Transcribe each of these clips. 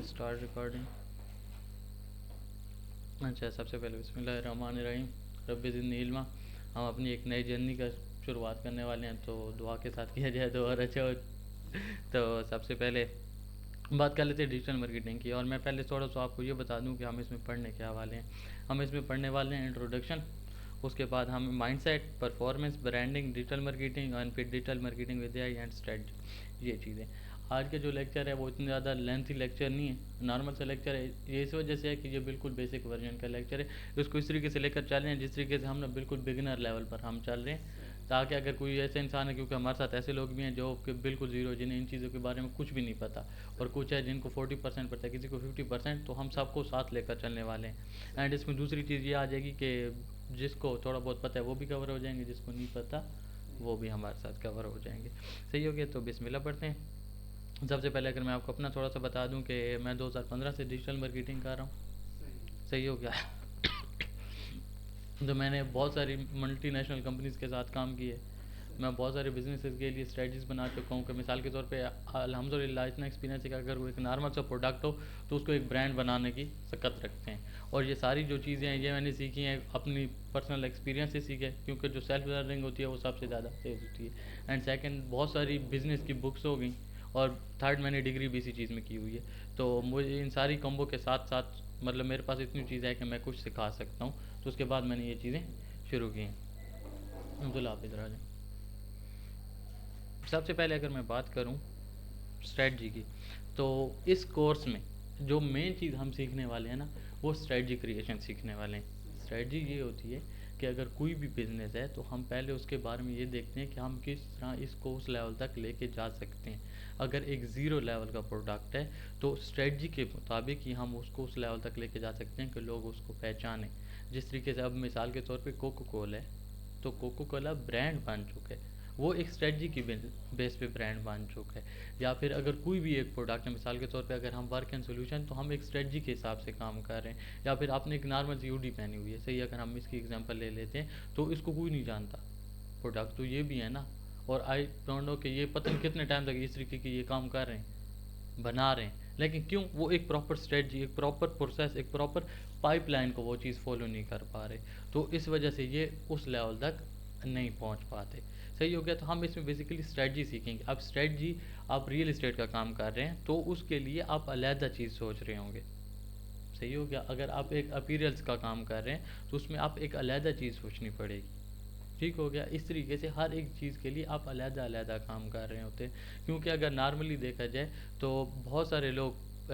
Start recording. اچھا، سب سے پہلے بسم اللہ الرحمن الرحیم. رب زدنی علما. ہم اپنی ایک نئی جرنی کا شروعات کرنے والے ہیں، تو دعا کے ساتھ کیا جائے تو اور اچھا ہو. تو سب سے پہلے بات کر لیتے ہیں ڈیجیٹل مارکیٹنگ کی. اور میں پہلے تھوڑا سا آپ کو یہ بتا دوں کہ ہم اس میں پڑھنے کیا والے ہیں. ہم اس میں پڑھنے والے ہیں انٹروڈکشن، اس کے بعد ہم mindset, performance, branding, digital marketing اور پھر digital marketing with A and strategy. یہ چیزیں. آج کا جو لیکچر ہے وہ اتنا زیادہ لینتھی لیکچر نہیں ہے، نارمل سا لیکچر ہے. یہ اس وجہ سے ہے کہ یہ بالکل بیسک ورژن کا لیکچر ہے. اس کو اس طریقے سے لے کر چل رہے ہیں جس طریقے سے ہم نے بالکل بگنر لیول پر ہم چل رہے ہیں، تاکہ اگر کوئی ایسا انسان ہے، کیونکہ ہمارے ساتھ ایسے لوگ بھی ہیں جو کہ بالکل زیرو، جنہیں ان چیزوں کے بارے میں کچھ بھی نہیں پتہ، اور کچھ ہے جن کو 40% پتہ ہے، کسی کو 50%، تو ہم سب کو ساتھ لے کر چلنے والے ہیں. اینڈ اس میں دوسری چیز یہ آ جائے گی کہ جس کو تھوڑا بہت پتہ ہے وہ بھی کور ہو جائیں گے، جس کو نہیں پتہ وہ بھی ہمارے ساتھ کور ہو جائیں گے. صحیح ہو گیا؟ تو بسم اللہ پڑھتے ہیں. سب سے پہلے اگر میں آپ کو اپنا تھوڑا سا بتا دوں کہ میں 2015 سے ڈیجیٹل مارکیٹنگ کر رہا ہوں. صحیح ہو گیا؟ تو میں نے بہت ساری ملٹی نیشنل کمپنیز کے ساتھ کام کیے. میں بہت سارے بزنسز کے لیے اسٹریٹجیز بنا چکا ہوں. کہ مثال کے طور پہ الحمدللہ اتنا ایکسپیرینس ہے کہ اگر وہ ایک نارمل سا پروڈکٹ ہو تو اس کو ایک برانڈ بنانے کی سکت رکھتے ہیں. اور یہ ساری جو چیزیں ہیں یہ میں نے سیکھی ہیں اپنی پرسنل ایکسپیرینس سے سیکھے، کیونکہ جو سیلف لرننگ ہوتی ہے وہ سب سے زیادہ تیز ہوتی ہے. اینڈ سیکنڈ، بہت ساری بزنس کی بکس ہو گئیں، اور تھرڈ میں نے ڈگری بھی اسی چیز میں کی ہوئی ہے. تو مجھے ان ساری کمبو کے ساتھ ساتھ مطلب میرے پاس اتنی چیز ہے کہ میں کچھ سکھا سکتا ہوں. تو اس کے بعد میں نے یہ چیزیں شروع کی ہیں. عبداللہ آپ ادھر آ جائیں. سب سے پہلے اگر میں بات کروں اسٹریٹجی کی، تو اس کورس میں جو مین چیز ہم سیکھنے والے ہیں نا، وہ اسٹریٹجی کریشن سیکھنے والے ہیں. اسٹریٹجی یہ ہوتی ہے کہ اگر کوئی بھی بزنس ہے تو ہم پہلے اس کے بارے میں یہ دیکھتے ہیں کہ ہم کس طرح اس کو اس لیول تک لے کے جا سکتے ہیں. اگر ایک زیرو لیول کا پروڈکٹ ہے تو اسٹریٹجی کے مطابق ہی ہم اس کو اس لیول تک لے کے جا سکتے ہیں کہ لوگ اس کو پہچانیں. جس طریقے سے اب مثال کے طور پہ کوکو کولا ہے، تو کوکو کولا برانڈ بن چکا ہے، وہ ایک اسٹریٹجی کی بیس پہ برانڈ بن چکا ہے. یا پھر اگر کوئی بھی ایک پروڈکٹ ہے، مثال کے طور پہ اگر ہم ورک اینڈ سولوشن، تو ہم ایک اسٹریٹجی کے حساب سے کام کر رہے ہیں. یا پھر آپ نے ایک نارمل سی ہوڈی پہنی ہوئی ہے، صحیح، اگر ہم اس کی ایگزامپل لے لیتے ہیں تو اس کو کوئی نہیں جانتا. پروڈکٹ تو یہ بھی ہے نا، اور آئی ڈونٹ نو کہ یہ پتہ نہیں کتنے ٹائم تک اس طریقے کی یہ کام کر رہے ہیں، بنا رہے ہیں. لیکن کیوں؟ وہ ایک پراپر اسٹریٹجی، ایک پراپر پروسیس، ایک پراپر پائپ لائن کو وہ چیز فالو نہیں کر پا رہے. تو اس وجہ سے یہ اس لیول تک نہیں پہنچ پاتے. صحیح ہو گیا؟ تو ہم اس میں بیسیکلی اسٹریٹجی سیکھیں گے. اب اسٹریٹجی، آپ ریئل اسٹیٹ کا کام کر رہے ہیں تو اس کے لیے آپ علیحدہ چیز سوچ رہے ہوں گے. صحیح ہو گیا؟ اگر آپ ایک اپیریلس کا کام کر رہے ہیں تو اس میں آپ ایک علیحدہ چیز سوچنی پڑے گی. ٹھیک ہو گیا؟ اس طریقے سے ہر ایک چیز کے لیے آپ علیحدہ علیحدہ کام کر رہے ہوتے ہیں. کیونکہ اگر نارملی دیکھا جائے تو بہت سارے لوگ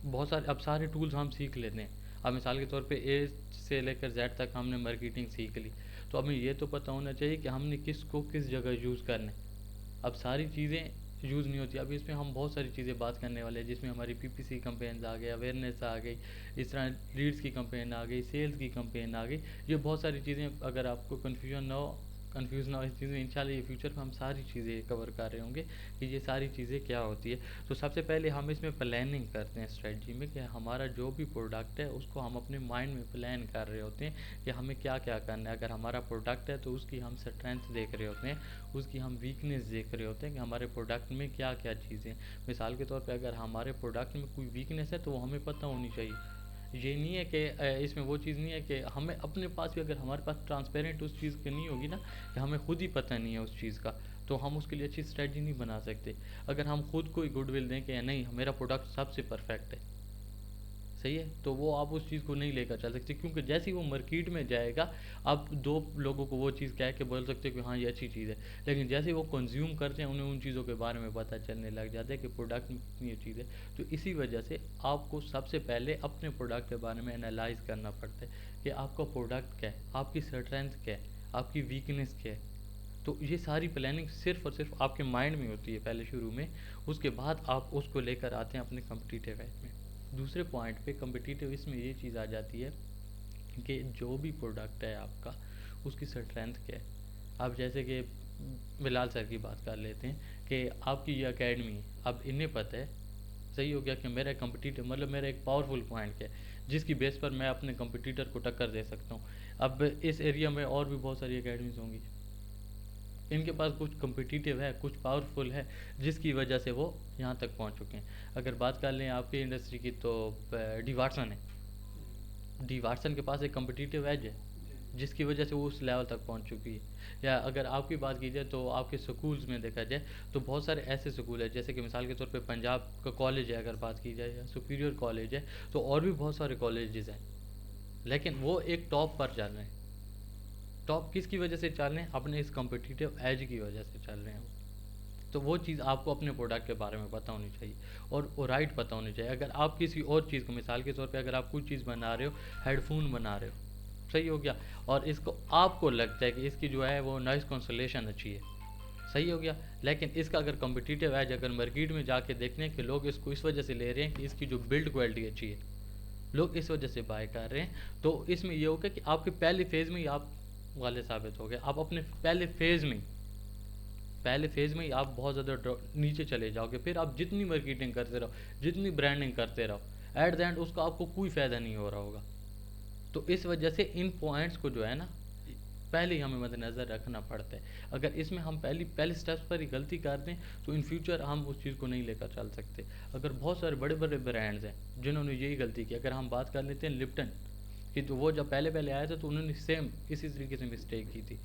بہت سارے اب سارے ٹولز ہم سیکھ لیتے ہیں. اب مثال کے طور پہ اے سے لے کر زیڈ تک ہم نے مارکیٹنگ سیکھ لی، تو ہمیں یہ تو پتہ ہونا چاہیے کہ ہم نے کس کو کس جگہ یوز کرنا ہے. اب ساری چیزیں یوز نہیں ہوتی. اب اس میں ہم بہت ساری چیزیں بات کرنے والے ہیں، جس میں ہماری پی پی سی کمپینز آ گئی، اویئرنیس آ گئی، اس طرح لیڈس کی کمپین آ گئی، سیلز کی کمپین آ گئی. یہ بہت ساری چیزیں، اگر آپ کو کنفیوژن نہ ہو اس چیزیں، انشاءاللہ یہ فیوچر میں ہم ساری چیزیں کور کر رہے ہوں گے کہ یہ ساری چیزیں کیا ہوتی ہے. تو سب سے پہلے ہم اس میں پلاننگ کرتے ہیں اسٹریٹجی میں، کہ ہمارا جو بھی پروڈکٹ ہے اس کو ہم اپنے مائنڈ میں پلان کر رہے ہوتے ہیں کہ ہمیں کیا کیا کرنا ہے. اگر ہمارا پروڈکٹ ہے تو اس کی ہم اسٹرینتھ دیکھ رہے ہوتے ہیں، اس کی ہم ویکنیس دیکھ رہے ہوتے ہیں کہ ہمارے پروڈکٹ میں کیا کیا چیزیں. مثال کے طور پہ اگر ہمارے پروڈکٹ میں کوئی ویکنیس ہے تو وہ ہمیں پتہ ہونی چاہیے. یہ نہیں ہے کہ اس میں وہ چیز نہیں ہے کہ ہمیں اپنے پاس بھی، اگر ہمارے پاس ٹرانسپیرنٹ اس چیز کی نہیں ہوگی نا، کہ ہمیں خود ہی پتہ نہیں ہے اس چیز کا، تو ہم اس کے لیے اچھی اسٹریٹجی نہیں بنا سکتے. اگر ہم خود کو ہی گڈ ول دیں کہ نہیں میرا پروڈکٹ سب سے پرفیکٹ ہے، صحیح ہے، تو وہ آپ اس چیز کو نہیں لے کر چل سکتے. کیونکہ جیسے ہی وہ مارکیٹ میں جائے گا، آپ دو لوگوں کو وہ چیز کہہ کے بول سکتے کہ ہاں یہ اچھی چیز ہے، لیکن جیسے ہی وہ کنزیوم کرتے ہیں انہیں ان چیزوں کے بارے میں پتہ چلنے لگ جاتا ہے کہ پروڈکٹ میں کتنی یہ چیز ہے. تو اسی وجہ سے آپ کو سب سے پہلے اپنے پروڈکٹ کے بارے میں انالائز کرنا پڑتا ہے کہ آپ کا پروڈکٹ کیا ہے، آپ کی اسٹرینتھ کیا ہے، آپ کی ویکنیس کیا ہے. تو یہ ساری پلاننگ صرف اور صرف آپ کے مائنڈ میں ہوتی ہے پہلے شروع میں. اس کے بعد آپ اس کو لے کر آتے ہیں اپنے کمپٹیٹیو ایج میں. دوسرے پوائنٹ پہ کمپٹیٹیو اس میں یہ چیز آ جاتی ہے کہ جو بھی پروڈکٹ ہے آپ کا، اس کی اسٹرینتھ کیا ہے. اب جیسے کہ بلال سر کی بات کر لیتے ہیں کہ آپ کی یہ اکیڈمی ہے، اب انہیں پتہ ہے، صحیح ہو گیا، کہ میرا کمپٹیٹر مطلب میرا ایک پاورفل پوائنٹ کیا ہے جس کی بیس پر میں اپنے کمپٹیٹر کو ٹکر دے سکتا ہوں. اب اس ایریا میں اور بھی بہت ساری اکیڈمیز ہوں گی، ان کے پاس کچھ کمپٹیٹیو ہے، کچھ پاورفل ہے، جس کی وجہ سے وہ یہاں تک پہنچ چکے ہیں. اگر بات کر لیں آپ کی انڈسٹری کی تو ڈی واٹسن ہے. ڈی واٹسن کے پاس ایک کمپٹیٹیو ایج ہے جس کی وجہ سے وہ اس لیول تک پہنچ چکی ہے. یا اگر آپ کی بات کی جائے تو آپ کے سکولز میں دیکھا جائے تو بہت سارے ایسے سکول ہیں، جیسے کہ مثال کے طور پہ پنجاب کا کالج ہے اگر بات کی جائے، یا سپیریور کالج ہے، تو اور بھی بہت سارے کالجز ہیں، لیکن وہ ایک ٹاپ پر چل رہے ہیں. ٹاپ کس کی وجہ سے چل رہے ہیں؟ اپنے اس کمپٹیٹیو ایج کی وجہ سے چل رہے ہیں. تو وہ چیز آپ کو اپنے پروڈکٹ کے بارے میں پتہ ہونی چاہیے، اور رائٹ پتہ ہونی چاہیے. اگر آپ کسی اور چیز کو، مثال کے طور پہ اگر آپ کوئی چیز بنا رہے ہو، ہیڈ فون بنا رہے ہو، صحیح ہو گیا، اور اس کو آپ کو لگتا ہے کہ اس کی جو ہے وہ نوائز کنسولیشن اچھی ہے، صحیح ہو گیا، لیکن اس کا اگر کمپٹیٹیو ایج اگر مارکیٹ میں جا کے دیکھتے ہیں کہ لوگ اس کو اس وجہ سے لے رہے ہیں کہ اس کی جو بلڈ کوالٹی اچھی ہے، لوگ اس وجہ سے بائی کر رہے ہیں، تو اس میں یہ ہوگا کہ آپ کے پہلے فیز میں ہی آپ والے ثابت ہو گئے. آپ اپنے پہلے فیز میں ہی آپ بہت زیادہ نیچے چلے جاؤ گے. پھر آپ جتنی مارکیٹنگ کرتے رہو، جتنی برانڈنگ کرتے رہو، ایٹ دا اینڈ اس کا آپ کو کوئی فائدہ نہیں ہو رہا ہوگا. تو اس وجہ سے ان پوائنٹس کو جو ہے نا پہلے ہی ہمیں مد نظر رکھنا پڑتا ہے. اگر اس میں ہم پہلے سٹیپس پر ہی غلطی کرتے ہیں تو ان فیوچر ہم اس چیز کو نہیں لے کر چل سکتے. اگر بہت سارے بڑے بڑے برانڈز ہیں جنہوں نے یہی غلطی کی، اگر ہم بات کر لیتے ہیں لپٹن کی، تو وہ جب پہلے آیا تھا تو انہوں نے سیم اسی طریقے سے مسٹیک کی تھی.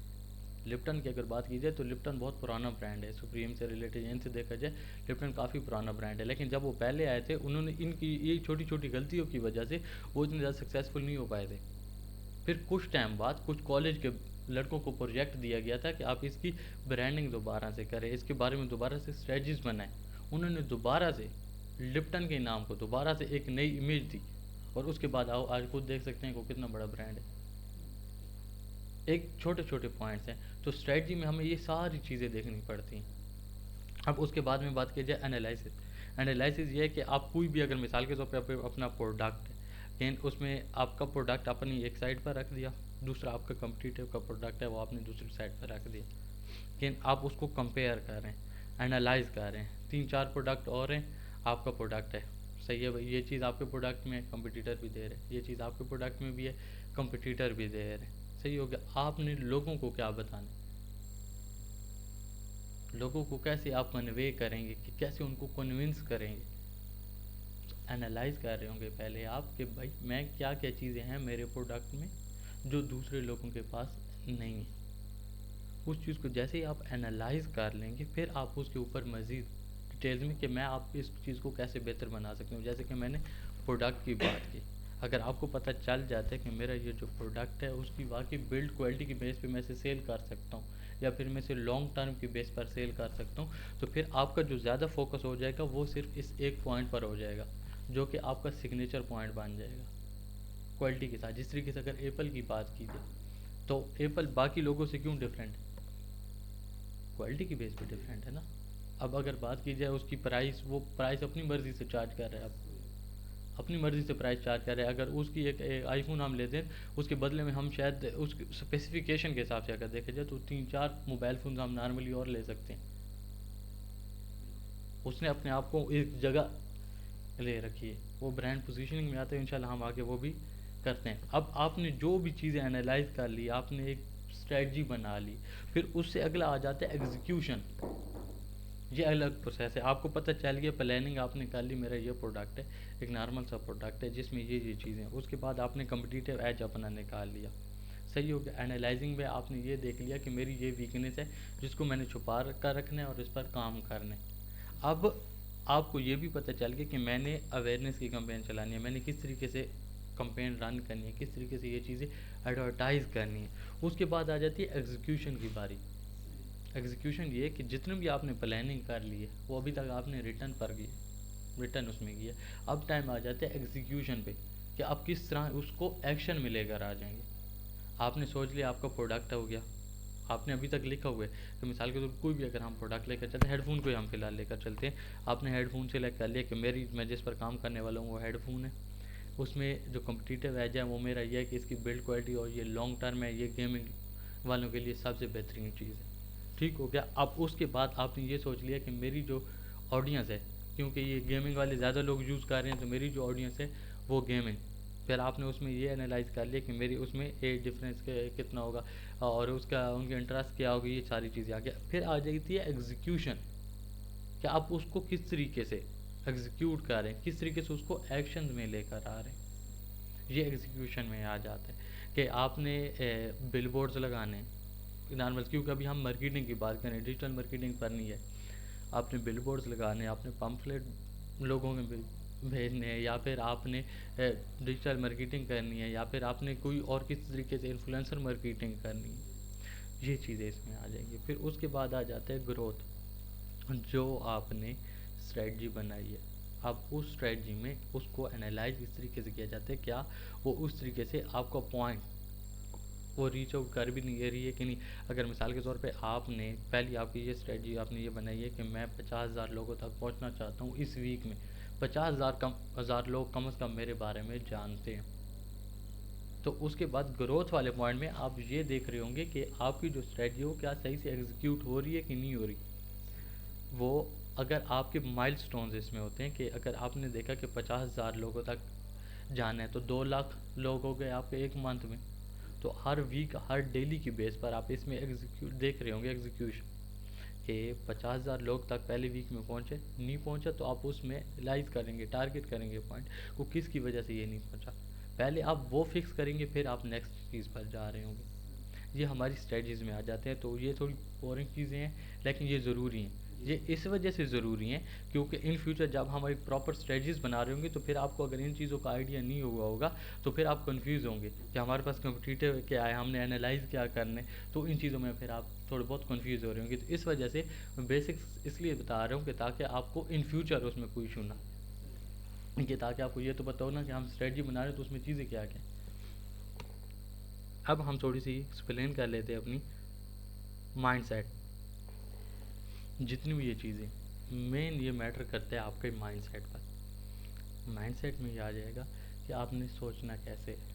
لپٹن کی اگر بات کی جائے تو لپٹن بہت پرانا برانڈ ہے، سپریم سے ریلیٹڈ ان سے دیکھا جائے لپٹن کافی پرانا برانڈ ہے، لیکن جب وہ پہلے آئے تھے انہوں نے ان کی یہ چھوٹی چھوٹی غلطیوں کی وجہ سے وہ اتنے زیادہ سکسیزفل نہیں ہو پائے تھے. پھر کچھ ٹائم بعد کچھ کالج کے لڑکوں کو پروجیکٹ دیا گیا تھا کہ آپ اس کی برانڈنگ دوبارہ سے کریں، اس کے بارے میں دوبارہ سے اسٹریٹجیز بنائیں. انہوں نے دوبارہ سے لپٹن کے نام کو دوبارہ سے ایک نئی امیج دی، اور اس کے بعد آج خود دیکھ سکتے ہیں کہ وہ کتنا بڑا برانڈ ہے. ایک چھوٹے چھوٹے پوائنٹس ہیں، تو اسٹریٹجی میں ہمیں یہ ساری چیزیں دیکھنی پڑتی ہیں. اب اس کے بعد میں بات کی جائے انالائسس یہ ہے کہ آپ کوئی بھی اگر مثال کے طور پہ اپنا پروڈکٹ ہے، لیکن اس میں آپ کا پروڈکٹ اپنی ایک سائڈ پر رکھ دیا، دوسرا آپ کا کمپٹیٹیو کا پروڈکٹ ہے وہ آپ نے دوسری سائڈ پر رکھ دیا، لیکن آپ اس کو کمپیئر کر رہے ہیں، انالائز کر رہے ہیں، 3-4 پروڈکٹ اور ہیں، آپ کا پروڈکٹ ہے صحیح ہے بھائی، یہ چیز آپ کے پروڈکٹ میں کمپٹیٹر بھی دے رہے ہیں، یہ چیز آپ کے پروڈکٹ میں بھی ہے، کمپٹیٹر بھی دے رہے ہیں، صحیح ہو گیا. آپ نے لوگوں کو کیا بتانا، لوگوں کو کیسے آپ کنوے کریں گے، کہ کیسے ان کو کنونس کریں گے. انالائز کر رہے ہوں گے پہلے آپ کہ بھائی میں کیا کیا چیزیں ہیں میرے پروڈکٹ میں جو دوسرے لوگوں کے پاس نہیں ہیں. اس چیز کو جیسے ہی آپ انالائز کر لیں گے، پھر آپ اس کے اوپر مزید ڈیٹیلز میں کہ میں آپ اس چیز کو کیسے بہتر بنا سکتی ہوں. جیسے کہ میں نے پروڈکٹ کی بات کی، اگر آپ کو پتہ چل جاتا ہے کہ میرا یہ جو پروڈکٹ ہے اس کی واقعی بلڈ کوالٹی کی بیس پہ میں اسے سیل کر سکتا ہوں، یا پھر میں اسے لانگ ٹرم کی بیس پر سیل کر سکتا ہوں، تو پھر آپ کا جو زیادہ فوکس ہو جائے گا وہ صرف اس ایک پوائنٹ پر ہو جائے گا، جو کہ آپ کا سگنیچر پوائنٹ بن جائے گا کوالٹی کے ساتھ. جس طریقے سے اگر ایپل کی بات کی جائے تو ایپل باقی لوگوں سے کیوں ڈفرینٹ ہے؟ کوالٹی کی بیس پہ ڈفرینٹ ہے نا. اب اگر بات کی جائے اس کی پرائس، وہ پرائس اپنی مرضی سے چارج کر رہا ہے، اب اپنی مرضی سے پرائس چارج کر رہے ہیں. اگر اس کی ایک آئی فون ہم لیتے ہیں، اس کے بدلے میں ہم شاید اس اسپیسیفکیشن کے حساب سے اگر دیکھا جائے تو 3-4 موبائل فونز ہم نارملی اور لے سکتے ہیں. اس نے اپنے آپ کو ایک جگہ لے رکھی ہے، وہ برانڈ پوزیشننگ میں آتے ہیں، انشاءاللہ ہم آگے وہ بھی کرتے ہیں. اب آپ نے جو بھی چیزیں انالائز کر لی، آپ نے ایک اسٹریٹجی بنا لی، پھر اس سے اگلا آ جاتا ہے ایگزیکیوشن. یہ الگ پروسیس ہے. آپ کو پتہ چل گیا، پلاننگ آپ نے کر لی، میرا یہ پروڈکٹ ہے، ایک نارمل سا پروڈکٹ ہے جس میں یہ چیزیں ہیں. اس کے بعد آپ نے کمپٹیٹیو ایج اپنا نکال لیا، صحیح ہو گیا. انالائزنگ میں آپ نے یہ دیکھ لیا کہ میری یہ ویکنیس ہے جس کو میں نے چھپا کر رکھنا ہے اور اس پر کام کرنا ہے. اب آپ کو یہ بھی پتہ چل گیا کہ میں نے اویئرنیس کی کمپین چلانی ہے، میں نے کس طریقے سے کمپین رن کرنی ہے، کس طریقے سے یہ چیزیں ایڈورٹائز کرنی ہے. اس کے بعد آ جاتی ہے ایگزیکیوشن کی باری. ایگزیکیوشن یہ ہے کہ جتنے بھی آپ نے پلاننگ کر لی ہے وہ ابھی تک آپ نے ریٹن اس میں کیا. اب ٹائم آ جاتا ہے ایگزیکیوشن پہ کہ آپ کس طرح اس کو ایکشن میں لے کر آ جائیں گے. آپ نے سوچ لیا آپ کا پروڈکٹ ہو گیا، آپ نے ابھی تک لکھا ہوا ہے کہ مثال کے طور پر کوئی بھی اگر ہم پروڈکٹ لے کر چلتے ہیں، ہیڈ فون کو ہی ہم فی الحال لے کر چلتے ہیں. آپ نے ہیڈ فون سے لے کر لیا کہ میں جس پر کام کرنے والا ہوں وہ ہیڈ فون ہے، اس میں جو کمپٹیٹیو ایج ہے وہ میرا یہ ہے کہ اس کی بلڈ کوالٹی اور یہ لانگ ٹرم ہے، یہ گیمنگ والوں کے لیے سب سے بہترین چیز ہے. ٹھیک ہو گیا. اب اس کے بعد آپ نے یہ سوچ لیا کہ میری جو آڈینس ہے، کیونکہ یہ گیمنگ والے زیادہ لوگ یوز کر رہے ہیں، تو میری جو آڈینس ہے وہ گیمنگ پھر آپ نے اس میں یہ انالائز کر لیا کہ میری اس میں ایج ڈفرینس کتنا ہوگا اور اس کا ان کی انٹرسٹ کیا ہوگی، یہ ساری چیزیں آگے پھر آ جاتی ہے ایگزیکیوشن، کہ آپ اس کو کس طریقے سے ایگزیکیوٹ کر رہے ہیں، کس طریقے سے اس کو ایکشن میں لے کر آ رہے ہیں، یہ ایگزیکیوشن میں آ جاتا ہے کہ آپ نے بل بورڈز لگانے ہیں نارمل، کیونکہ ابھی ہم مارکیٹنگ کی بات کریں، ڈیجیٹل مارکیٹنگ کرنی ہے، آپ نے بل بورڈز لگانے ہیں، آپ نے پمفلیٹ لوگوں میں بھیجنے ہیں، یا پھر آپ نے ڈیجیٹل مارکیٹنگ کرنی ہے، یا پھر آپ نے کوئی اور کس طریقے سے انفلوئنسر مارکیٹنگ کرنی ہے، یہ چیزیں اس میں آ جائیں گی۔ پھر اس کے بعد آ جاتا ہے گروتھ، جو آپ نے اسٹریٹجی بنائی ہے، اب اس اسٹریٹجی میں اس کو انالائز اس طریقے سے کیا جاتا ہے کیا وہ اس طریقے سے آپ کا پوائنٹ وہ ریچ آؤٹ کر بھی نہیں رہی ہے کہ نہیں۔ اگر مثال کے طور پہ آپ نے پہلی آپ کی یہ اسٹریٹجی آپ نے یہ بنائی ہے کہ میں 50,000 لوگوں تک پہنچنا چاہتا ہوں اس ویک میں، 50,000 لوگ کم از کم میرے بارے میں جانتے ہیں، تو اس کے بعد گروتھ والے پوائنٹ میں آپ یہ دیکھ رہے ہوں گے کہ آپ کی جو اسٹریٹجی ہو کیا صحیح سے ایگزیکیوٹ ہو رہی ہے کہ نہیں ہو رہی۔ وہ اگر آپ کے مائل سٹونز اس میں ہوتے ہیں کہ اگر آپ نے دیکھا کہ 50,000 لوگوں تک جانا ہے تو 2 لاکھ لوگ ہو گئے آپ کے ایک منتھ میں، تو ہر ویک ہر ڈیلی کی بیس پر آپ اس میں دیکھ رہے ہوں گے ایگزیکیوشن کہ 50,000 لوگ تک پہلے ویک میں پہنچے، نہیں پہنچا تو آپ اس میں لائز کریں گے، ٹارگٹ کریں گے پوائنٹ کو کس کی وجہ سے یہ نہیں پہنچا، پہلے آپ وہ فکس کریں گے پھر آپ نیکسٹ چیز پر جا رہے ہوں گے۔ یہ ہماری اسٹریٹجیز میں آ جاتے ہیں، تو یہ تھوڑی بورنگ چیزیں ہیں لیکن یہ ضروری ہیں، یہ اس وجہ سے ضروری ہیں کیونکہ ان فیوچر جب ہم ایک پراپر اسٹریٹجیز بنا رہے ہوں گے تو پھر آپ کو اگر ان چیزوں کا آئیڈیا نہیں ہوا ہوگا تو پھر آپ کنفیوز ہوں گے کہ ہمارے پاس کمپٹیٹیو کیا ہے، ہم نے انالائز کیا کرنے، تو ان چیزوں میں پھر آپ تھوڑے بہت کنفیوز ہو رہے ہوں گے۔ تو اس وجہ سے بیسکس اس لیے بتا رہا ہوں کہ تاکہ آپ کو ان فیوچر اس میں کوئی ایشو نہ، کہ تاکہ آپ کو یہ تو پتہ ہو نا کہ ہم اسٹریٹجی بنا رہے ہیں تو اس میں چیزیں کیا کیا۔ اب ہم تھوڑی سی ایکسپلین کر لیتے ہیں اپنی مائنڈ سیٹ، جتنی بھی یہ چیزیں مین یہ میٹر کرتے ہیں آپ کے مائنڈ سیٹ پر۔ مائنڈ سیٹ میں یہ آ جائے گا کہ آپ نے سوچنا کیسے ہے۔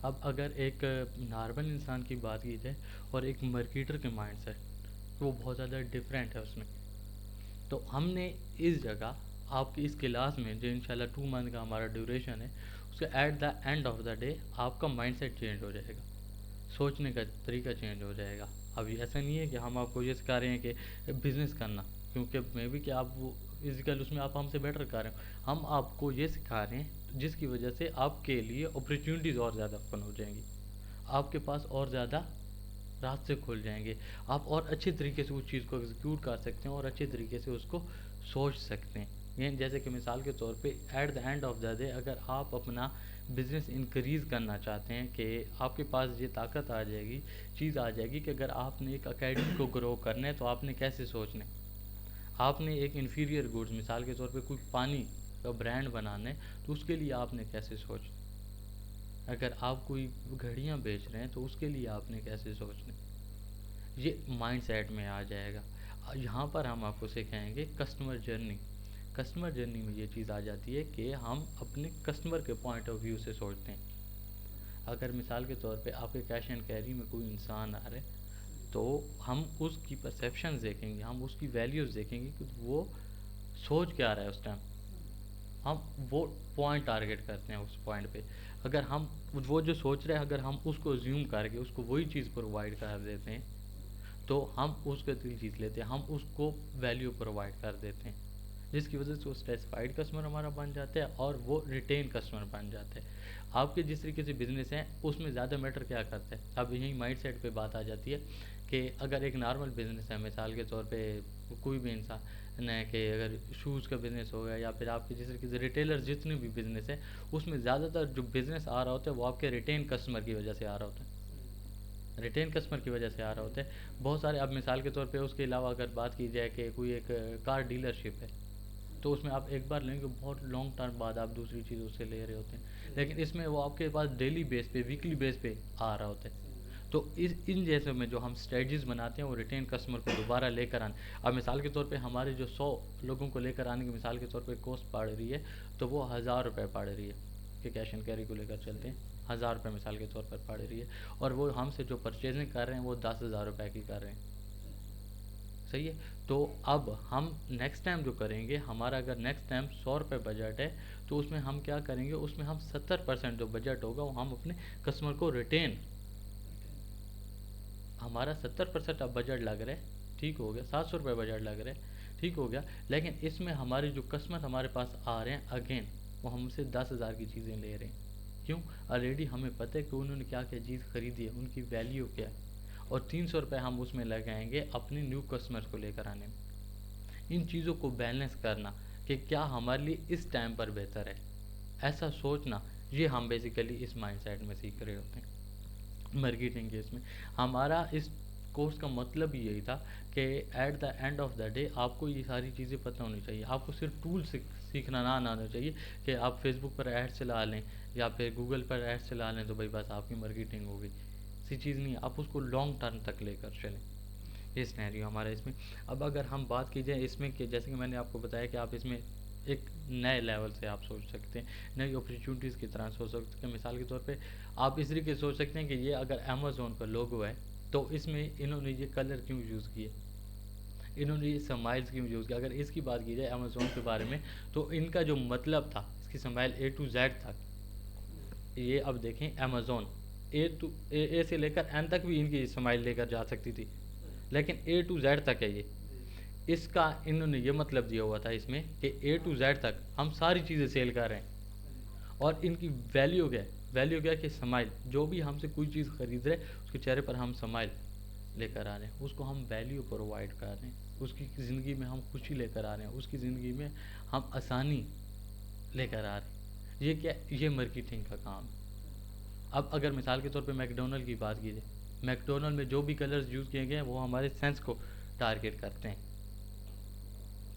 اب اگر ایک نارمل انسان کی بات کی جائے اور ایک مارکیٹر کے مائنڈ سیٹ، وہ بہت زیادہ ڈفرینٹ ہے اس میں، تو ہم نے اس جگہ آپ کی اس کلاس میں جو انشاءاللہ 2 منتھ کا ہمارا ڈیوریشن ہے اس کے at the end of the day آپ کا مائنڈ سیٹ چینج ہو جائے گا، سوچنے کا طریقہ چینج ہو جائے گا۔ اب ایسا نہیں ہے کہ ہم آپ کو یہ سکھا رہے ہیں کہ بزنس کرنا، کیونکہ میں بھی کہ آپ وہ فزیکل اس میں آپ ہم سے بیٹر کر رہے ہیں، ہم آپ کو یہ سکھا رہے ہیں جس کی وجہ سے آپ کے لیے اپرچونیٹیز اور زیادہ اوپن ہو جائیں گی، آپ کے پاس اور زیادہ راستے کھل جائیں گے، آپ اور اچھے طریقے سے اس چیز کو ایگزیکیوٹ کر سکتے ہیں اور اچھے طریقے سے اس کو سوچ سکتے ہیں۔ یعنی جیسے کہ مثال کے طور پہ at the end of the day اگر آپ اپنا بزنس انکریز کرنا چاہتے ہیں کہ آپ کے پاس یہ طاقت آ جائے گی، چیز آ جائے گی کہ اگر آپ نے ایک اکیڈمی کو گرو کرنا ہے تو آپ نے کیسے سوچنا ہے، آپ نے ایک انفیریئر گوڈز مثال کے طور پہ کوئی پانی کا برانڈ بنانا ہے تو اس کے لیے آپ نے کیسے سوچنا ہے، اگر آپ کوئی گھڑیاں بیچ رہے ہیں تو اس کے لیے آپ نے کیسے سوچنا ہے، یہ مائنڈ سیٹ میں آ جائے گا۔ یہاں پر ہم آپ کو سکھائیں گے کسٹمر جرنی، کسٹمر جرنی میں یہ چیز آ جاتی ہے کہ ہم اپنے کسٹمر کے پوائنٹ آف ویو سے سوچتے ہیں۔ اگر مثال کے طور پہ آپ کے کیش اینڈ کیری میں کوئی انسان آ رہا ہے تو ہم اس کی پرسیپشنز دیکھیں گے، ہم اس کی ویلیوز دیکھیں گے کہ وہ سوچ کیا رہا ہے اس ٹائم، ہم وہ پوائنٹ ٹارگٹ کرتے ہیں اس پوائنٹ پہ، اگر ہم وہ جو سوچ رہے ہیں اگر ہم اس کو زیوم کر کے اس کو وہی چیز پرووائڈ کر دیتے ہیں تو ہم اس کا دل جیت لیتے ہیں، ہم اس کو ویلیو پرووائڈ کر دیتے ہیں، جس کی وجہ سے وہ سیٹسفائیڈ کسٹمر ہمارا بن جاتا ہے اور وہ ریٹین کسٹمر بن جاتے ہیں۔ آپ کے جس طریقے سے بزنس ہیں اس میں زیادہ میٹر کیا کرتا ہے، اب یہی مائنڈ سیٹ پہ بات آ جاتی ہے کہ اگر ایک نارمل بزنس ہے مثال کے طور پہ کوئی بھی انسان ہے کہ اگر شوز کا بزنس ہو گیا یا پھر آپ کے جس طریقے سے ریٹیلر جتنے بھی بزنس ہیں اس میں زیادہ تر جو بزنس آ رہا ہوتا ہے وہ آپ کے ریٹین کسٹمر کی وجہ سے آ رہا ہوتا ہے، ریٹین کسٹمر کی وجہ سے آ رہا ہوتا ہے بہت سارے۔ اب مثال کے طور پہ اس کے علاوہ اگر بات کی جائے کہ کوئی ایک کار ڈیلرشپ ہے تو اس میں آپ ایک بار لیں گے بہت لانگ ٹرم بعد آپ دوسری چیز اس سے لے رہے ہوتے ہیں، لیکن اس میں وہ آپ کے پاس ڈیلی بیس پہ ویکلی بیس پہ آ رہا ہوتا ہے، تو ان جیسے میں جو ہم اسٹریٹجیز بناتے ہیں وہ ریٹین کسٹمر کو دوبارہ لے کر آنے۔ اب مثال کے طور پہ ہمارے جو 100 لوگوں کو لے کر آنے کی مثال کے طور پہ کوسٹ پڑ رہی ہے تو وہ 1,000 روپے پڑ رہی ہے، کہ کیش اینڈ کیری کو لے کر چلتے ہیں 1,000 روپے مثال کے طور پر پڑ رہی ہے، اور وہ ہم سے جو پرچیزنگ کر رہے ہیں وہ 10,000 روپے کی کر رہے ہیں، صحیح ہے. تو اب ہم نیکسٹ ٹائم جو کریں گے، ہمارا اگر نیکسٹ ٹائم 100 روپے بجٹ ہے تو اس میں ہم کیا کریں گے، اس میں ہم 70% جو بجٹ ہوگا وہ ہم اپنے کسٹمر کو ریٹین، ہمارا 70% اب بجٹ لگ رہا ہے، ٹھیک ہو گیا، 700 روپے بجٹ لگ رہا ہے، ٹھیک ہو گیا. لیکن اس میں ہمارے جو کسٹمر ہمارے پاس آ رہے ہیں اگین، وہ ہم سے 10,000 کی چیزیں لے رہے ہیں. کیوں؟ آلریڈی ہمیں پتہ ہے کہ انہوں نے کیا کیا چیز خریدی ہے، ان کی ویلیو کیا ہے، اور 300 روپے ہم اس میں لگائیں گے اپنے نیو کسٹمر کو لے کر آنے میں. ان چیزوں کو بیلنس کرنا کہ کیا ہمارے لیے اس ٹائم پر بہتر ہے، ایسا سوچنا، یہ ہم بیسیکلی اس مائنڈ سیٹ میں سیکھ رہے ہوتے ہیں مارکیٹنگ کے. اس میں ہمارا اس کورس کا مطلب یہی تھا کہ at the end of the day آپ کو یہ ساری چیزیں پتہ ہونی چاہیے. آپ کو صرف ٹول سیکھنا نہ آنا چاہیے کہ آپ فیس بک پر ایڈ چلا لیں یا پھر گوگل پر ایڈ چلا لیں تو بھائی بس آپ کی مارکیٹنگ ہو گئی. ایسی چیز نہیں ہے، آپ اس کو لانگ ٹرم تک لے کر چلیں. یہ سینیریو ہمارا اس میں. اب اگر ہم بات کی جائے اس میں کہ جیسے کہ میں نے آپ کو بتایا کہ آپ اس میں ایک نئے لیول سے آپ سوچ سکتے ہیں، نئی اپرچونیٹیز کی طرح سوچ سکتے ہیں. مثال کے طور پہ آپ اس طریقے سے سوچ سکتے ہیں کہ یہ اگر امیزون کا لوگو ہے تو اس میں انہوں نے یہ کلر کیوں یوز کیے، انہوں نے یہ سمائلز کیوں یوز کیا. اگر اس کی بات کی جائے امیزون کے بارے میں تو ان کا جو مطلب تھا اس کی سمائل اے ٹو زیڈ تھا. یہ اب دیکھیں امیزون اے سے لے کر این تک بھی ان کی سمائل لے کر جا سکتی تھی، لیکن اے ٹو زیڈ تک ہے. یہ اس کا انہوں نے یہ مطلب دیا ہوا تھا اس میں کہ اے ٹو زیڈ تک ہم ساری چیزیں سیل کر رہے ہیں. اور ان کی ویلیو کیا ہے، ویلیو کیا ہے کہ سمائل، جو بھی ہم سے کوئی چیز خرید رہے اس کے چہرے پر ہم سمائل لے کر آ رہے ہیں، اس کو ہم ویلیو پرووائڈ کر رہے ہیں، اس کی زندگی میں ہم خوشی لے کر آ رہے ہیں، اس کی زندگی میں ہم آسانی لے کر آ رہے ہیں. یہ کیا، یہ مارکیٹنگ کا کام ہے. اب اگر مثال کے طور پہ میک ڈونلڈ کی بات کی جائے، میک ڈونلڈ میں جو بھی کلرز یوز کیے گئے ہیں وہ ہمارے سینس کو ٹارگیٹ کرتے ہیں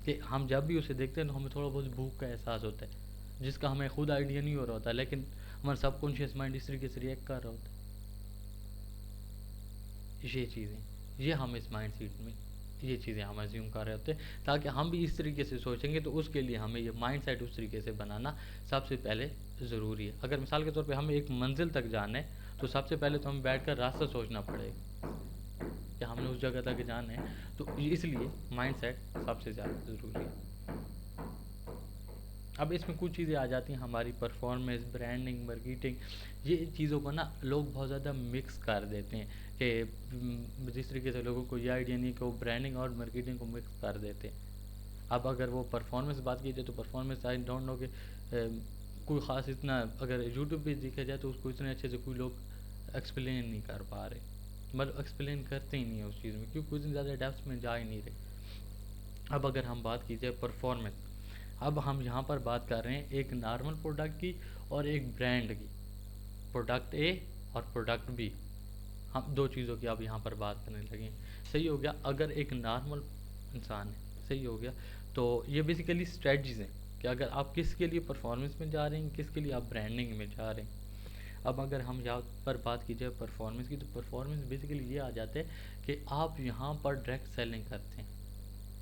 کہ ہم جب بھی اسے دیکھتے ہیں تو ہمیں تھوڑا بہت بھوک کا احساس ہوتا ہے، جس کا ہمیں خود آئیڈیا نہیں ہو رہا ہوتا، لیکن ہمارا سب کانشیس مائنڈ اس طریقے سے ریئیکٹ کر رہا ہوتا ہے. یہ چیزیں، یہ ہم اس مائنڈ سیٹ میں یہ چیزیں ہم ایزیوم کر رہے ہوتے ہیں تاکہ ہم بھی اس طریقے سے سوچیں گے. تو اس کے لیے ہمیں یہ مائنڈ سیٹ اس طریقے سے بنانا سب سے پہلے ضروری ہے. اگر مثال کے طور پہ ہمیں ایک منزل تک جانا ہے تو سب سے پہلے تو ہمیں بیٹھ کر راستہ سوچنا پڑے گا کہ ہم نے اس جگہ تک جانا ہے. تو اس لیے مائنڈ سیٹ سب سے زیادہ ضروری ہے. اب اس میں کچھ چیزیں آ جاتی ہیں ہماری پرفارمنس، برانڈنگ، مارکیٹنگ. یہ چیزوں کو نا لوگ بہت زیادہ مکس کر دیتے ہیں کہ جس طریقے سے لوگوں کو یہ آئیڈیا نہیں کہ وہ برانڈنگ اور مارکیٹنگ کو مکس کر دیتے ہیں. اب اگر وہ پرفارمنس بات کی جائے تو پرفارمنس آئی ڈونٹ نو کہ کوئی خاص اتنا اگر یوٹیوب پہ دیکھا جائے تو اس کو اتنے اچھے سے کوئی لوگ ایکسپلین نہیں کر پا رہے، مطلب ایکسپلین کرتے ہی نہیں ہیں اس چیز میں کیونکہ اتنی زیادہ ڈیپتھ میں جا ہی نہیں رہے. اب اگر ہم بات کی جائے پرفارمنس، اب ہم یہاں پر بات کر رہے ہیں ایک نارمل پروڈکٹ کی اور ایک برانڈ کی، پروڈکٹ اے اور پروڈکٹ بی، ہم دو چیزوں کی اب یہاں پر بات کرنے لگے ہیں. صحیح ہو گیا. اگر ایک نارمل انسان ہے، صحیح ہو گیا، تو یہ بیسیکلی اسٹریٹجیز ہیں کہ اگر آپ کس کے لیے پرفارمنس میں جا رہے ہیں، کس کے لیے آپ برانڈنگ میں جا رہے ہیں. اب اگر ہم یہاں پر بات کی جائے پرفارمنس کی تو پرفارمنس بیسیکلی یہ آ جاتے ہے کہ آپ یہاں پر ڈائریکٹ سیلنگ کرتے ہیں.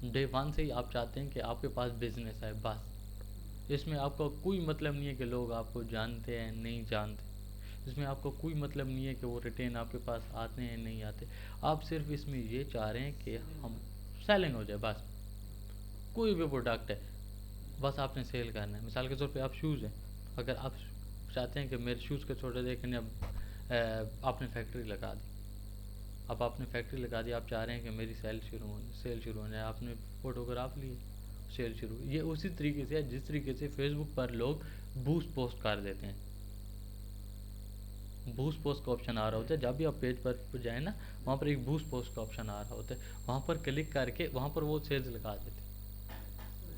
ڈے ون سے ہی آپ چاہتے ہیں کہ آپ کے پاس بزنس ہے، بس اس میں آپ کا کوئی مطلب نہیں ہے کہ لوگ آپ کو جانتے ہیں نہیں جانتے، اس میں آپ کا کوئی مطلب نہیں ہے کہ وہ ریٹین آپ کے پاس آتے ہیں نہیں آتے. آپ صرف اس میں یہ چاہ رہے ہیں کہ ہم سیلنگ ہو جائے، بس کوئی بھی پروڈکٹ ہے بس آپ نے سیل کرنا ہے. مثال کے طور پہ آپ شوز ہیں، اگر آپ چاہتے ہیں کہ میرے شوز کے چھوٹے دیکھیں، اب آپ نے فیکٹری لگا دی، اب آپ نے فیکٹری لگا دی، آپ چاہ رہے ہیں کہ میری سیل شروع ہو جائے، آپ نے فوٹوگراف لی، سیل شروع. یہ اسی طریقے سے ہے جس طریقے سے فیس بک پر لوگ بوسٹ پوسٹ کر دیتے ہیں. بوسٹ پوسٹ کا آپشن آ رہا ہوتا ہے جب بھی آپ پیج پر جائیں نا، وہاں پر ایک بوسٹ پوسٹ کا آپشن آ رہا ہوتا ہے، وہاں پر کلک کر کے وہاں پر وہ سیلز لگا دیتے ہیں.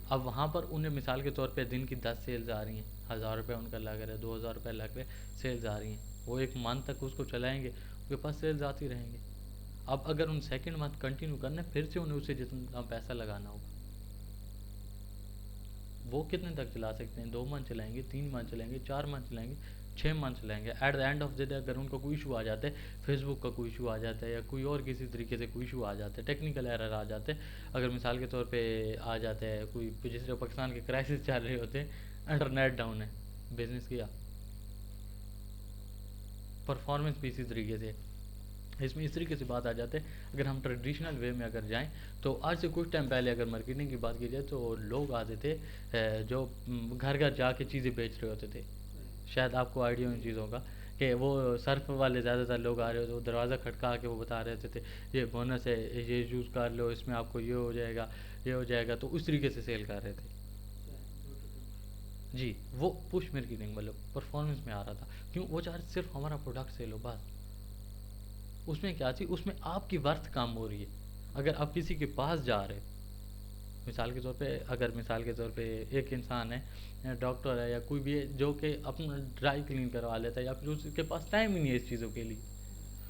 اب وہاں پر انہیں مثال کے طور پہ دن کی 10 سیلز آ رہی ہیں، 1000 روپے ان کا لگ رہا ہے، 2000 روپے لگ رہے سیلز آ رہی ہیں، وہ ایک منتھ تک اس کو چلائیں گے، ان کے پاس سیلز آتی رہیں گے. اب اگر ان سیکنڈ منتھ کنٹینیو کرنا ہے پھر سے انہیں اسے جتنا پیسہ لگانا ہوگا. وہ کتنے تک چلا سکتے ہیں؟ 2 منتھ چلائیں گے، 3 منتھ چلائیں گے، 4 منتھ چلائیں گے، 6 منتھ چلائیں گے. At the end of the day اگر ان کو کوئی ایشو آ جاتا ہے، فیس بک کا کوئی ایشو آ جاتا ہے یا کوئی اور کسی طریقے سے کوئی ایشو آ جاتا ہے، ٹیکنیکل ایرر آ جاتے ہیں، اگر مثال کے طور پہ آ جاتا ہے کوئی جس طرح پاکستان کے کرائسس چل رہے ہوتے ہیں، انٹرنیٹ ڈاؤن ہے، بزنس کیا، پرفارمنس بھی اسی طریقے سے. اس میں اس طریقے سے بات آ جاتے ہیں. اگر ہم ٹریڈیشنل وے میں اگر جائیں تو آج سے کچھ ٹائم پہلے اگر مارکیٹنگ کی بات کی جائے تو لوگ آتے تھے جو گھر گھر جا کے چیزیں بیچ رہے ہوتے تھے. شاید آپ کو آئیڈیا ان چیزوں کا کہ وہ سرف والے زیادہ تر لوگ آ رہے ہوتے، وہ دروازہ کھٹکا کے وہ بتا رہے تھے یہ بونس ہے، یہ یوز کر لو، اس میں آپ کو یہ ہو جائے گا، یہ ہو جائے گا. تو اس طریقے سے سیل کر رہے تھے. جی وہ پش مارکیٹنگ مطلب پرفارمنس میں آ رہا تھا. کیوں؟ وہ چاہ رہے صرف ہمارا پروڈکٹ سیل ہو بس. اس میں کیا تھی، اس میں آپ کی ورتھ کم ہو رہی ہے. اگر آپ کسی کے پاس جا رہے، مثال کے طور پہ اگر مثال کے طور پہ ایک انسان ہے، ڈاکٹر ہے یا کوئی بھی ہے جو کہ اپنا ڈرائی کلین کروا لیتا ہے یا پھر اس کے پاس ٹائم ہی نہیں ہے اس چیزوں کے لیے،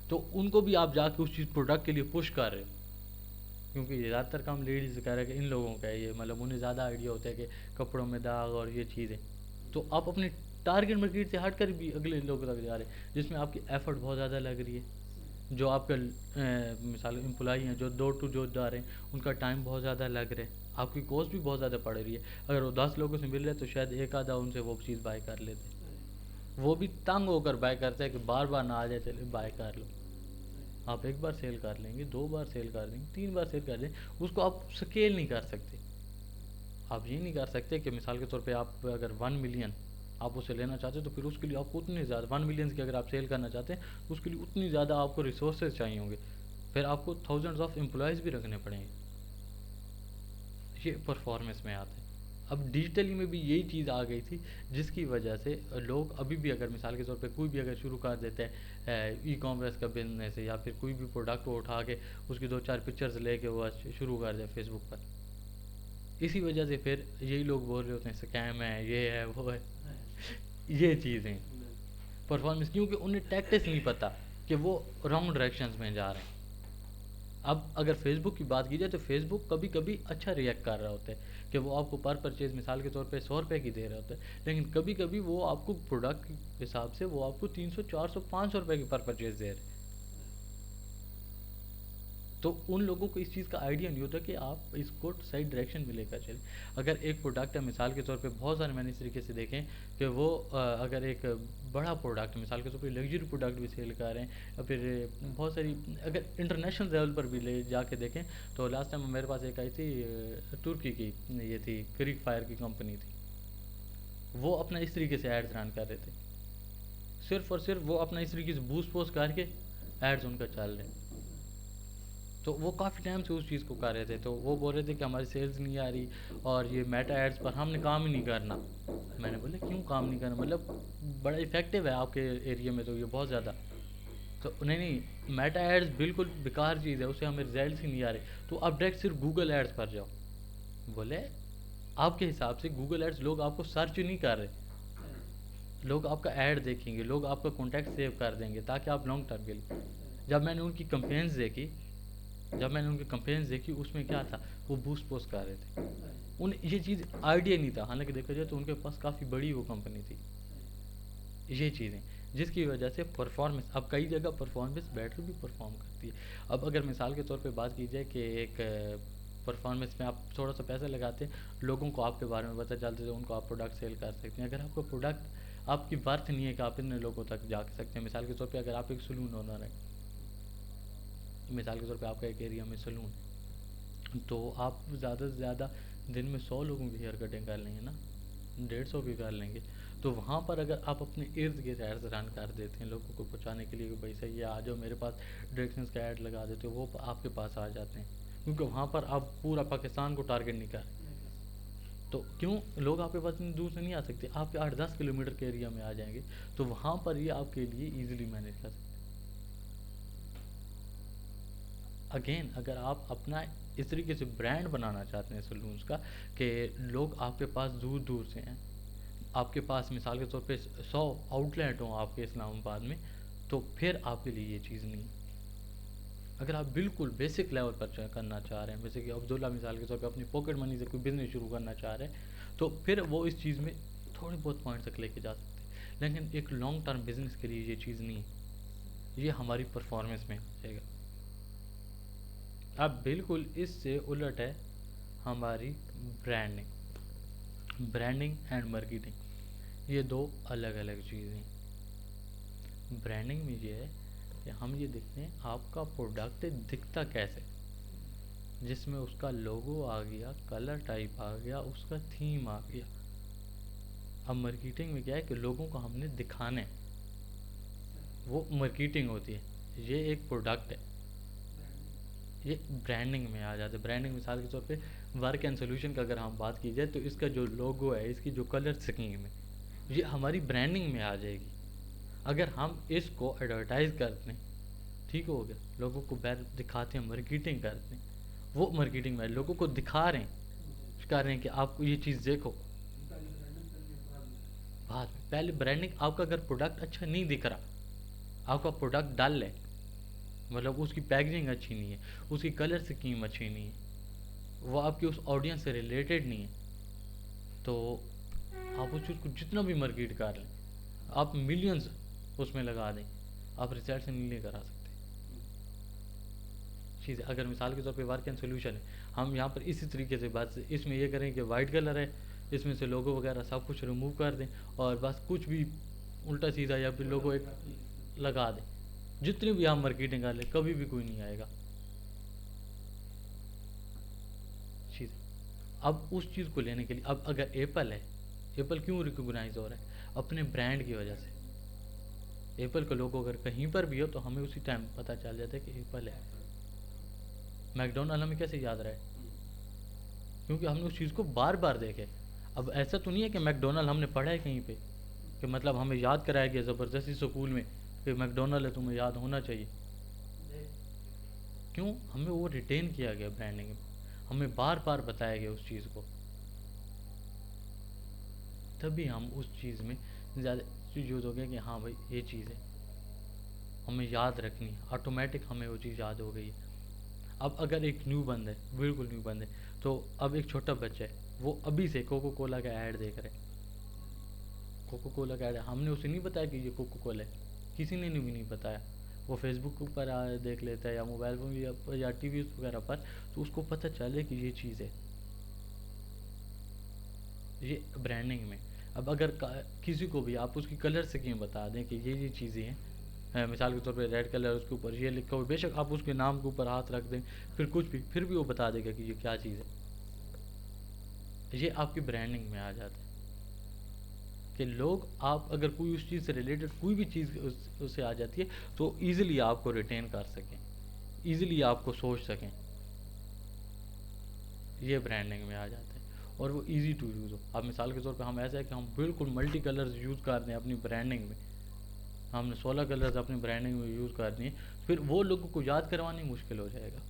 تو ان کو بھی آپ جا کے اس چیز پروڈکٹ کے لیے پش کر رہے ہو. کیونکہ یہ زیادہ تر کام لیڈیز کہہ رہے ہیں کہ ان لوگوں کا ہے یہ، مطلب انہیں زیادہ آئیڈیا ہوتا ہے کہ کپڑوں میں داغ اور یہ چیزیں. تو آپ اپنے ٹارگیٹ مارکیٹ سے ہٹ کر بھی اگلے لوگوں تک جا رہے ہیں جس میں آپ کی ایفرٹ بہت زیادہ لگ رہی ہے. جو آپ کا مثال امپلائی ہیں جو ڈور ٹو ڈور جا رہے ہیں ان کا ٹائم بہت زیادہ لگ رہا ہے، آپ کی کوسٹ بھی بہت زیادہ پڑ رہی ہے. اگر وہ 10 لوگوں سے مل رہے تو شاید ایک آدھا ان سے وہ چیز بائی کر لیتے، وہ بھی تنگ ہو کر بائی کرتے ہیں کہ بار بار نہ آ جائے چلے بائی کر لو. آپ ایک بار سیل کر لیں گے، 2 بار سیل کر دیں گے، 3 بار سیل کر دیں گے، اس کو آپ سکیل نہیں کر سکتے. آپ یہ نہیں کر سکتے کہ مثال کے طور پہ آپ اگر 1 ملین آپ اسے لینا چاہتے ہیں تو پھر اس کے لیے آپ کو اتنے زیادہ 1 ملین کی اگر آپ سیل کرنا چاہتے ہیں تو اس کے لیے اتنی زیادہ آپ کو ریسورسز چاہیے ہوں گے، پھر آپ کو تھاؤزنڈز آف امپلائیز بھی رکھنے پڑیں گے. یہ پرفارمنس میں آتا ہے. اب ڈیجیٹلی میں بھی یہی چیز آ گئی تھی جس کی وجہ سے لوگ ابھی بھی اگر مثال کے طور پہ کوئی بھی اگر شروع کر دیتے ہیں ای کامرس کا بزنس ہے یا پھر کوئی بھی پروڈکٹ کو اٹھا کے اس کی 2-4 پکچرز لے کے وہ شروع کر دے فیس بک پر، اسی وجہ سے پھر یہی لوگ بول رہے ہوتے ہیں سکیم ہے، یہ ہے، وہ ہے. یہ چیزیں پرفارمنس، کیونکہ انہیں ٹیکٹس نہیں پتہ کہ وہ رانگ ڈائریکشنز میں جا رہے ہیں. اب اگر فیس بک کی بات کی جائے تو فیس بک کبھی کبھی اچھا ریئیکٹ کر رہا ہوتا ہے کہ وہ آپ کو پر پرچیز مثال کے طور پہ 100 روپے کی دے رہا ہوتا ہے، لیکن کبھی کبھی وہ آپ کو پروڈکٹ کے حساب سے وہ آپ کو 300 400 500 روپے کی پر پرچیز دے رہے ہیں. تو ان لوگوں کو اس چیز کا آئیڈیا نہیں ہوتا کہ آپ اس کو صحیح ڈائریکشن میں لے کر چلیں. اگر ایک پروڈکٹ ہے مثال کے طور پہ بہت سارے میں نے اس طریقے سے دیکھیں کہ وہ اگر ایک بڑا پروڈکٹ مثال کے طور پہ لگژری پروڈکٹ بھی سیل کر رہے ہیں یا پھر بہت ساری اگر انٹرنیشنل لیول پر بھی لے جا کے دیکھیں تو لاسٹ ٹائم میرے پاس ایک آئی تھی ترکی کی، یہ تھی کریک فائر کی کمپنی تھی. وہ اپنا اس طریقے سے ایڈز رن کر رہے تھے، صرف اور صرف وہ اپنا اس طریقے سے بوسٹ پوسٹ کر کے ایڈز ان کا چل رہے. تو وہ کافی ٹائم سے اس چیز کو کر رہے تھے، تو وہ بول رہے تھے کہ ہماری سیلز نہیں آ رہی اور یہ میٹا ایڈز پر ہم نے کام ہی نہیں کرنا. میں نے بولا کیوں کام نہیں کرنا، مطلب بڑا افیکٹو ہے آپ کے ایریا میں تو یہ بہت زیادہ. تو نہیں میٹا ایڈز بالکل بیکار چیز ہے، اسے ہمیں ریزلٹس ہی نہیں آ رہے، تو آپ ڈائریکٹ صرف گوگل ایڈز پر جاؤ. بولے آپ کے حساب سے گوگل ایڈز لوگ آپ کو سرچ نہیں کر رہے، لوگ آپ کا ایڈ دیکھیں گے، لوگ آپ کا کانٹیکٹ سیو کر دیں گے تاکہ آپ لانگ ٹرم کے لیے. جب میں نے ان کی کمپینز دیکھی اس میں کیا تھا، وہ بوسٹ پوسٹ کر رہے تھے. انہیں یہ چیز آئیڈیا نہیں تھا، حالانکہ دیکھا جائے تو ان کے پاس کافی بڑی وہ کمپنی تھی. یہ چیزیں جس کی وجہ سے پرفارمنس، اب کئی جگہ پرفارمنس بیٹر بھی پرفارم کرتی ہے. اب اگر مثال کے طور پہ بات کی جائے کہ ایک پرفارمنس میں آپ تھوڑا سا پیسہ لگاتے ہیں، لوگوں کو آپ کے بارے میں پتہ چلتا ہے تو ان کو آپ پروڈکٹ سیل کر سکتے ہیں. اگر آپ کا پروڈکٹ آپ کی ورتھ نہیں ہے کہ آپ اتنے لوگوں تک جا سکتے ہیں، مثال کے طور پہ اگر آپ ایک سلون اونر ہیں، مثال کے طور پہ آپ کا ایک ایریا میں سلون ہے تو آپ زیادہ سے زیادہ دن میں 100 لوگوں کی ہیئر کٹنگ کر لیں گے نا، 150 بھی کر لیں گے. تو وہاں پر اگر آپ اپنے ارد گرد ایڈز رن کر دیتے ہیں لوگوں کو پہنچانے کے لیے کہ بھائی صحیح ہے آ جاؤ میرے پاس، ڈائریکشنز کا ایڈ لگا دیتے ہو، وہ آپ کے پاس آ جاتے ہیں کیونکہ وہاں پر آپ پورا پاکستان کو ٹارگیٹ نہیں کر رہے. تو کیوں لوگ آپ کے پاس اتنی دور سے نہیں آ سکتے، آپ کے 8-10 کلومیٹر کے ایریا میں آ جائیں گے تو وہاں پر یہ آپ کے لیے ایزیلی مینیج کر سکتے ہیں. اگین اگر آپ اپنا اس طریقے سے برانڈ بنانا چاہتے ہیں سلونز کا کہ لوگ آپ کے پاس دور دور سے ہیں، آپ کے پاس مثال کے طور پہ 100 آؤٹ لیٹ ہوں آپ کے اسلام آباد میں، تو پھر آپ کے لیے یہ چیز نہیں. اگر آپ بالکل بیسک لیول پر کرنا چاہ رہے ہیں، جیسے کہ عبداللہ مثال کے طور پہ اپنی پاکٹ منی سے کوئی بزنس شروع کرنا چاہ رہے ہیں، تو پھر وہ اس چیز میں تھوڑے بہت پوائنٹ تک لے کے جا سکتے ہیں، لیکن ایک لانگ ٹرم بزنس کے لیے یہ چیز نہیں ہے. یہ ہماری پرفارمنس میں آ جائے گا. اب بالکل اس سے الٹ ہے ہماری برانڈنگ اینڈ مارکیٹنگ، یہ دو الگ الگ چیزیں ہیں. برانڈنگ میں یہ ہے کہ ہم یہ دیکھتے ہیں آپ کا پروڈکٹ دکھتا کیسے، جس میں اس کا لوگو آ گیا، کلر ٹائپ آ گیا، اس کا تھیم آ گیا. اب مارکیٹنگ میں کیا ہے کہ لوگوں کو ہم نے دکھانا ہے، وہ مارکیٹنگ ہوتی ہے. یہ ایک پروڈکٹ ہے، یہ برانڈنگ میں آ جاتا ہے. برانڈنگ مثال کے طور پہ ورک اینڈ سولوشن کا اگر ہم بات کی جائے تو اس کا جو لوگو ہے، اس کی جو کلر اسکیم ہے، یہ ہماری برانڈنگ میں آ جائے گی. اگر ہم اس کو ایڈورٹائز کرتے ہیں، ٹھیک ہو گیا، لوگوں کو دکھاتے ہیں، مارکیٹنگ کرتے ہیں، وہ مارکیٹنگ میں لوگوں کو دکھا رہے ہیں، کر رہے ہیں کہ آپ کو یہ چیز دیکھو. بعد میں پہلے برانڈنگ، آپ کا اگر پروڈکٹ اچھا نہیں دکھ رہا، آپ کا پروڈکٹ ڈل ہے، مطلب اس کی پیکجنگ اچھی نہیں ہے، اس کی کلر اسکیم اچھی نہیں ہے، وہ آپ کی اس آڈینس سے ریلیٹڈ نہیں ہے، تو آپ اس چیز کو جتنا بھی مارکیٹ کر لیں، آپ ملینز اس میں لگا دیں، آپ ریزلٹ سے نہیں لے کر آ سکتے. چیز اگر مثال کے طور پہ ورک اینڈ سولوشن ہے، ہم یہاں پر اسی طریقے سے بات، اس میں یہ کریں کہ وائٹ کلر ہے، اس میں سے لوگو وغیرہ سب کچھ ریموو کر دیں اور بس کچھ بھی الٹا سیدھا یا پھر لوگو ایک لگا دیں. جتنی بھی ہم مارکیٹنگ کر لیں، کبھی بھی کوئی نہیں آئے گا. چیز اب اس چیز کو لینے کے لیے، اب اگر ایپل ہے، ایپل کیوں ریکوگنائز ہو رہا ہے؟ اپنے برانڈ کی وجہ سے. ایپل کا لوگو اگر کہیں پر بھی ہو تو ہمیں اسی ٹائم پتہ چل جاتا ہے کہ ایپل ہے. میک ڈونلڈ ہمیں کیسے یاد رہے؟ کیونکہ ہم نے اس چیز کو بار بار دیکھے. اب ایسا تو نہیں ہے کہ میک ڈونلڈ ہم نے پڑھا ہے کہیں پہ کہ مطلب ہمیں یاد کرایا گیا زبردستی اسکول میں کہ میک ڈونلڈ ہے، تمہیں یاد ہونا چاہیے. کیوں؟ ہمیں وہ ریٹین کیا گیا برانڈنگ میں، ہمیں بار بار بتایا گیا اس چیز کو، تبھی ہم اس چیز میں زیادہ یوز ہو گیا کہ ہاں بھائی یہ چیز ہے، ہمیں یاد رکھنی ہے، آٹومیٹک ہمیں وہ چیز یاد ہو گئی ہے. اب اگر ایک نیو بند ہے، بالکل نیو بند ہے، تو اب ایک چھوٹا بچہ ہے، وہ ابھی سے کوکو کولا کا ایڈ دیکھ رہے ہیں. کوکو کولا کا ایڈ، ہم نے اسے نہیں بتایا کہ یہ کوکو کولا ہے، کسی نے بھی نہیں بتایا. وہ فیس بک پر دیکھ لیتا ہے یا موبائل فون یا ٹی وی وغیرہ پر، تو اس کو پتہ چلے کہ یہ چیز ہے. یہ برانڈنگ میں. اب اگر کسی کو بھی آپ اس کی کلر اسکیم بتا دیں کہ یہ چیزیں ہیں، مثال کے طور پہ ریڈ کلر اس کے اوپر یہ لکھا ہو، بے شک آپ اس کے نام کے اوپر ہاتھ رکھ دیں، پھر کچھ بھی، پھر بھی وہ بتا دے گا کہ یہ کیا چیز ہے. یہ آپ کی برانڈنگ میں آ جاتا ہے کہ لوگ، آپ اگر کوئی اس چیز سے ریلیٹڈ کوئی بھی چیز اس سے آ جاتی ہے تو ایزیلی آپ کو ریٹین کر سکیں، ایزیلی آپ کو سوچ سکیں. یہ برانڈنگ میں آ جاتا ہے اور وہ ایزی ٹو یوز ہو. اب مثال کے طور پہ ہم ایسا ہے کہ ہم بالکل ملٹی کلرز یوز کر دیں اپنی برانڈنگ میں، ہم نے 16 کلرز اپنی برانڈنگ میں یوز کر دیے، پھر وہ لوگوں کو یاد کروانا مشکل ہو جائے گا.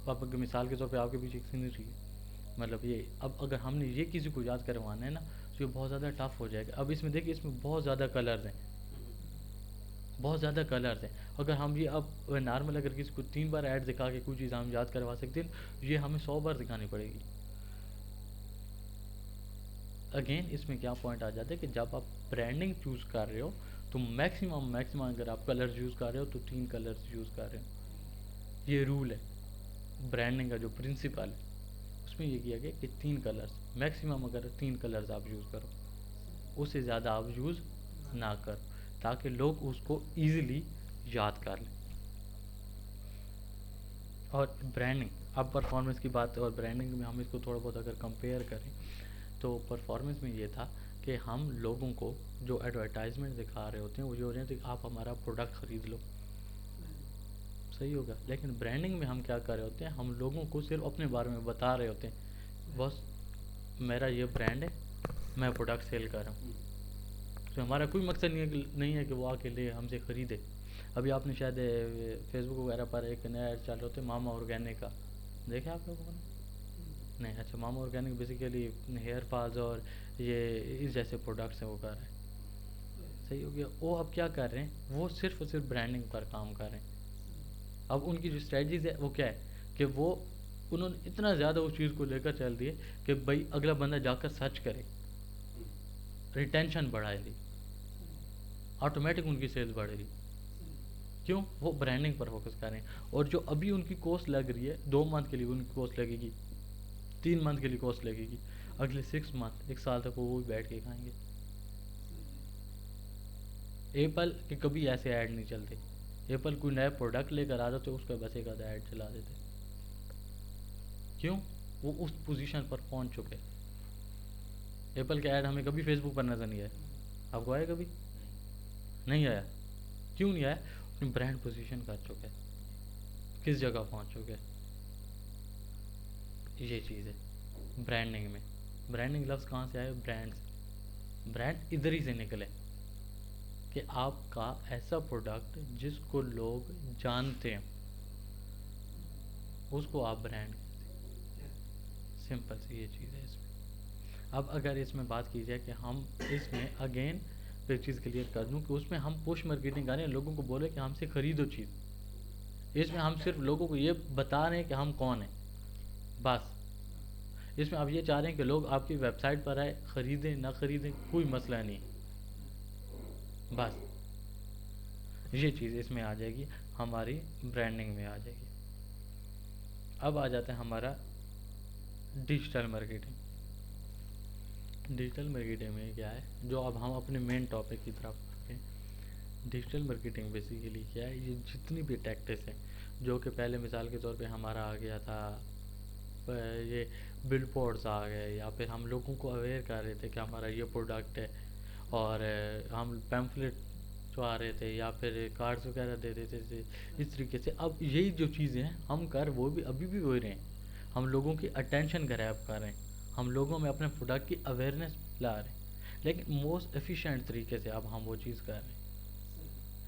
آپ اگر مثال کے طور پہ آپ کے پیچھے ایک سینری ہے، مطلب یہ، اب اگر ہم نے یہ کسی کو یاد کروانا ہے نا تو یہ بہت زیادہ ٹف ہو جائے گا. اب اس میں دیکھیے، اس میں بہت زیادہ کلرز ہیں، بہت زیادہ کلرز ہیں. اگر ہم یہ اب نارمل اگر کسی کو 3 بار ایڈ دکھا کے کوئی چیز ہم یاد کروا سکتے ہیں، یہ ہمیں 100 بار دکھانی پڑے گی. اگین اس میں کیا پوائنٹ آ جاتا ہے کہ جب آپ برانڈنگ چوز کر رہے ہو تو میکسیمم اگر آپ کلرز یوز کر رہے ہو تو 3 کلرز یوز کر رہے ہو. یہ رول ہے برانڈنگ کا، جو پرنسپل ہے اس میں یہ کیا گیا کہ 3 کلرز میکسیمم، اگر 3 کلرز آپ یوز کرو، اس سے زیادہ آپ یوز نہ کرو، تاکہ لوگ اس کو ایزیلی یاد کر لیں. اور برانڈنگ، اب پرفارمنس کی بات ہے، اور برانڈنگ میں ہم اس کو تھوڑا بہت اگر کمپیئر کریں تو پرفارمنس میں یہ تھا کہ ہم لوگوں کو جو ایڈورٹائزمنٹ دکھا رہے ہوتے ہیں وہ یہ ہو رہے ہیں کہ آپ ہمارا پروڈکٹ خرید لو، صحیح ہوگا. لیکن برانڈنگ میں ہم کیا کر رہے ہوتے ہیں؟ ہم لوگوں کو صرف اپنے بارے میں بتا رہے ہوتے ہیں، بس میرا یہ برانڈ ہے، میں پروڈکٹ سیل کر رہا ہوں. تو ہمارا کوئی مقصد نہیں ہے کہ وہ آ کے لے ہم سے خریدے. ابھی آپ نے شاید فیس بک وغیرہ پر ایک نیا ایڈ چل رہا ہوتا ہے ماما آرگینک کا، دیکھا آپ لوگوں نے؟ نہیں. اچھا، ماما آرگینک بیسیکلی ہیئر فالز اور یہ اس جیسے پروڈکٹس ہیں وہ کر رہے ہیں، صحیح ہو گیا. وہ اب کیا کر رہے ہیں؟ وہ صرف اور صرف برانڈنگ پر کام کر رہے ہیں. اب ان کی جو اسٹریٹجیز ہے وہ کیا ہے کہ وہ انہوں نے اتنا زیادہ اس چیز کو لے کر چل دیے کہ بھائی اگلا بندہ جا کر سرچ کرے، ریٹینشن بڑھائے دی، آٹومیٹک ان کی سیلز بڑھے گی. کیوں؟ وہ برانڈنگ پر فوکس کر رہے ہیں. اور جو ابھی ان کی کوسٹ لگ رہی ہے 2 منتھ کے لیے، ان کی کوسٹ لگے گی 3 منتھ کے لیے کوسٹ لگے گی، اگلے 6 منتھ، 1 سال تک وہ بھی بیٹھ کے کھائیں گے. ایپل کے کبھی ایسے ایڈ نہیں چلتے. ایپل کوئی نیا پروڈکٹ لے کر آتا تو اس کا بس ایک آدھا ایڈ چلا دیتے. کیوں؟ وہ اس پوزیشن پر پہنچ چکے. ایپل کا ایڈ ہمیں کبھی فیس بک پر نظر نہیں آیا. آپ کو آیا کبھی؟ نہیں آیا. کیوں نہیں آیا؟ اپنی برانڈ پوزیشن کر چکے, کس جگہ پہنچ چکے. یہ چیز ہے برانڈنگ میں. برانڈنگ لفظ کہاں سے آئے؟ برانڈ. برانڈ ادھر ہی سے نکلے کہ آپ کا ایسا پروڈکٹ جس کو لوگ جانتے ہیں اس کو آپ برانڈ کہتے ہیں. سمپل سی یہ چیز ہے اس میں. اب اگر اس میں بات کی جائے کہ ہم اس میں اگین ایک چیز کلیئر کر دوں کہ اس میں ہم پش مارکیٹنگ کر رہے ہیں, لوگوں کو بولے کہ ہم سے خریدو چیز. اس میں ہم صرف لوگوں کو یہ بتا رہے ہیں کہ ہم کون ہیں بس. اس میں آپ یہ چاہ رہے ہیں کہ لوگ آپ کی ویب سائٹ پر آئے, خریدیں نہ خریدیں کوئی مسئلہ نہیں بس. یہ چیز اس میں آ جائے گی, ہماری برانڈنگ میں آ جائے گی. اب آ جاتا ہے ہمارا ڈیجیٹل مارکیٹنگ. ڈیجیٹل مارکیٹنگ میں کیا ہے, جو اب ہم اپنے مین ٹاپک کی طرف آتے ہیں. ڈیجیٹل مارکیٹنگ بیسیکلی کیا ہے, یہ جتنی بھی ٹیکٹکس ہیں جو کہ پہلے مثال کے طور پہ ہمارا آ گیا تھا, یہ بل بورڈز آ گئے, یا پھر ہم لوگوں کو اویئر کر رہے تھے کہ ہمارا یہ پروڈکٹ ہے, اور ہم پیمفلٹ جو آ رہے تھے یا پھر کارڈز وغیرہ دے دیتے تھے اس طریقے سے. اب یہی جو چیزیں ہیں ہم کر وہ بھی ابھی بھی ہو رہے ہیں. ہم لوگوں کی اٹینشن گریب کر رہے ہیں, ہم لوگوں میں اپنے پروڈکٹ کی اویئرنیس لا رہے ہیں, لیکن موسٹ ایفیشینٹ طریقے سے اب ہم وہ چیز کر رہے ہیں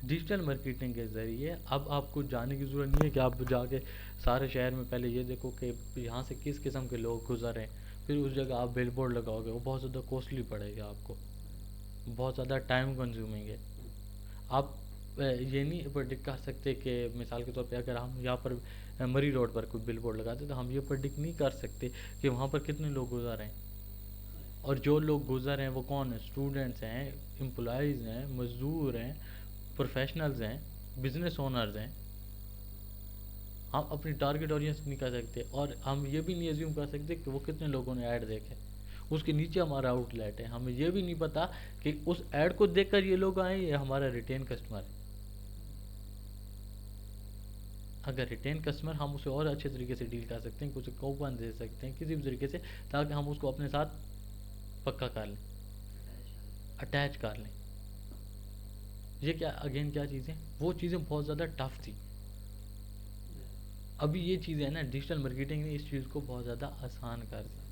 ڈیجیٹل مارکیٹنگ کے ذریعے. اب آپ کو جانے کی ضرورت نہیں ہے کہ آپ جا کے سارے شہر میں پہلے یہ دیکھو کہ یہاں سے کس قسم کے لوگ گزر رہے ہیں, پھر اس جگہ آپ بل بورڈ لگاؤ گے, وہ بہت زیادہ کوسٹلی پڑے گا آپ کو, بہت زیادہ ٹائم کنزیومنگ ہے. آپ یہ نہیں پرڈکٹ کر سکتے کہ مثال کے طور پہ اگر ہم یہاں پر مری روڈ پر کوئی بل بورڈ لگاتے تو ہم یہ پرڈکٹ نہیں کر سکتے کہ وہاں پر کتنے لوگ گزر رہے ہیں, اور جو لوگ گزر رہے ہیں وہ کون ہیں, اسٹوڈنٹس ہیں, امپلائیز ہیں, مزدور ہیں, پروفیشنلز ہیں, بزنس اونرز ہیں. ہم اپنی ٹارگیٹ آڈینس نہیں کر سکتے, اور ہم یہ بھی نہیں ایزیوم کر سکتے کہ وہ کتنے لوگوں نے ایڈ دیکھے. اس کے نیچے ہمارا آؤٹ لیٹ ہے, ہمیں یہ بھی نہیں پتا کہ اس ایڈ کو دیکھ کر یہ لوگ آئیں یہ ہمارا ریٹین کسٹمر ہے. اگر ریٹین کسٹمر ہم اسے اور اچھے طریقے سے ڈیل کر سکتے ہیں, اسے کوپن دے سکتے ہیں کسی بھی طریقے سے تاکہ ہم اس کو اپنے ساتھ پکا کر لیں, اٹیچ کر لیں. یہ کیا اگین کیا چیزیں, وہ چیزیں بہت زیادہ ٹف تھی. ابھی یہ چیزیں ہیں نا, ڈیجیٹل مارکیٹنگ نے اس چیز کو بہت زیادہ آسان کر دیا.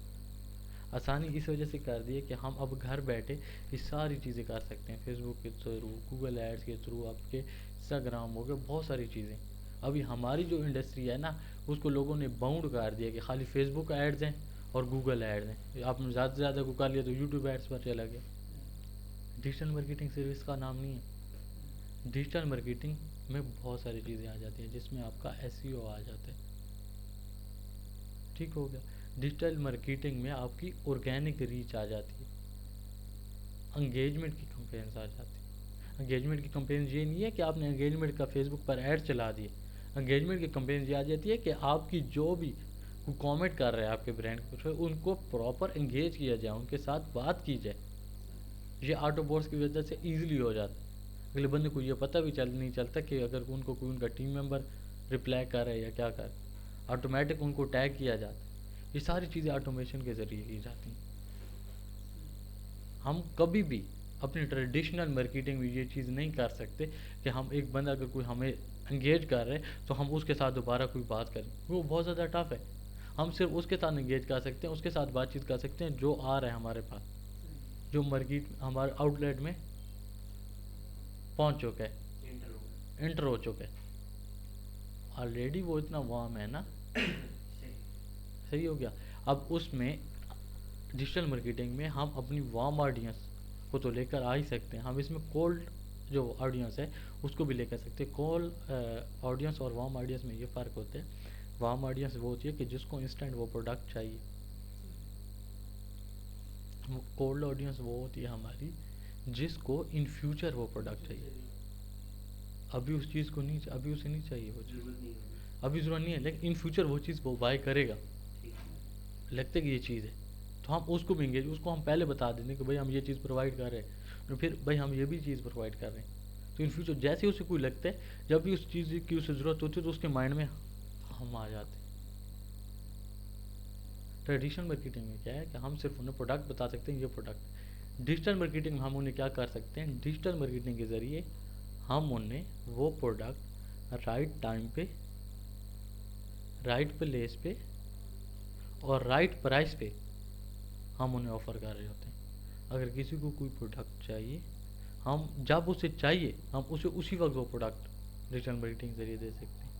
آسانی اس وجہ سے کر دی ہے کہ ہم اب گھر بیٹھے یہ ساری چیزیں کر سکتے ہیں, فیس بک کے تھرو, گوگل ایڈس کے تھرو, آپ کے انسٹاگرام ہو گئے, بہت ساری چیزیں. ابھی ہماری جو انڈسٹری ہے نا اس کو لوگوں نے باؤنڈ کر دیا کہ خالی فیس بک ایڈز ہیں اور گوگل ایڈز ہیں. آپ نے زیادہ سے زیادہ کو کر لیا تو یوٹیوب ایڈس پر چلا گیا. ڈیجیٹل مارکیٹنگ صرف اس کا نام نہیں ہے. ڈیجیٹل مارکیٹنگ میں بہت ساری چیزیں آ جاتی ہیں جس میں آپ کا SEO آ جاتا ہے. ٹھیک ہو گیا. ڈیجیٹل مارکیٹنگ میں آپ کی آرگینک ریچ آ جاتی ہے, انگیجمنٹ کی کمپینز آ جاتی ہے. انگیجمنٹ کی کمپینز یہ نہیں ہے کہ آپ نے انگیجمنٹ کا فیس بک پر ایڈ چلا دیے. انگیجمنٹ کی کمپینز یہ آ جاتی ہے کہ آپ کی جو بھی کامنٹ کر رہے ہیں آپ کے برانڈ کو, ان کو پراپر انگیج کیا جائے, ان کے ساتھ بات کی جائے. یہ آٹو بوٹس کی وجہ سے ایزیلی ہو جاتا ہے. اگلے بندے کو یہ پتہ بھی نہیں چلتا کہ اگر ان کو کوئی ان کا ٹیم ممبر رپلائی کر رہا ہے یا کیا کر رہا ہے, آٹومیٹک ان کو ٹیگ کیا جاتا ہے. یہ ساری چیزیں آٹومیشن کے ذریعے کی جاتی ہیں. ہم کبھی بھی اپنی ٹریڈیشنل مارکیٹنگ میں یہ چیز نہیں کر سکتے کہ ہم ایک بندہ اگر کوئی ہمیں انگیج کر رہے ہیں تو ہم اس کے ساتھ دوبارہ کوئی بات کریں, وہ بہت زیادہ ٹف ہے. ہم صرف اس کے ساتھ انگیج کر سکتے ہیں, اس کے ساتھ بات چیت کر سکتے ہیں جو آ رہا ہے ہمارے پاس, جو مارکیٹ ہمارے آؤٹ لیٹ میں پہنچ چکا ہے, انٹر ہو چکا ہے آلریڈی. وہ اتنا وارم ہے نا, صحیح ہو گیا. اب اس میں ڈیجیٹل مارکیٹنگ میں ہم اپنی وارم آڈینس کو تو لے کر آ ہی سکتے ہیں, ہم اس میں کولڈ جو آڈینس ہے اس کو بھی لے کر سکتے ہیں. کولڈ آڈینس اور وارم آڈینس میں یہ فرق ہوتا ہے. وارم آڈینس وہ ہوتی ہے کہ جس کو انسٹنٹ وہ پروڈکٹ چاہیے. کولڈ آڈینس وہ ہوتی ہے ہماری جس کو ان فیوچر وہ پروڈکٹ چاہیے. ابھی اس چیز کو نہیں, ابھی اسے نہیں چاہیے وہ چیز, ابھی ضرورت نہیں ہے, لیکن ان فیوچر وہ چیز وہ بائی کرے گا, لگتا ہے کہ یہ چیز ہے تو ہم اس کو بھی انگیج, اس کو ہم پہلے بتا دیں گے کہ بھائی ہم یہ چیز پرووائڈ کر رہے ہیں, پھر بھائی ہم یہ بھی چیز پرووائڈ کر رہے ہیں. تو ان فیوچر جیسے اسے کوئی لگتا ہے جب بھی اس چیز کی اسے ضرورت ہوتی ہے تو اس کے مائنڈ میں ہم آ جاتے ہیں. ٹریڈیشنل مارکیٹنگ میں کیا ہے کہ ہم صرف انہیں پروڈکٹ بتا سکتے ہیں یہ پروڈکٹ. ڈیجیٹل مارکیٹنگ میں ہم انہیں کیا کر سکتے ہیں, ڈیجیٹل مارکیٹنگ کے ذریعے ہم انہیں وہ پروڈکٹ رائٹ ٹائم پہ, رائٹ پلیس پہ اور رائٹ پرائس پہ ہم انہیں آفر کر رہے ہوتے ہیں. اگر کسی کو کوئی پروڈکٹ چاہیے, ہم جب اسے چاہیے ہم اسے اسی وقت وہ پروڈکٹ ڈیجیٹل مارکیٹنگ کے ذریعے دے سکتے ہیں.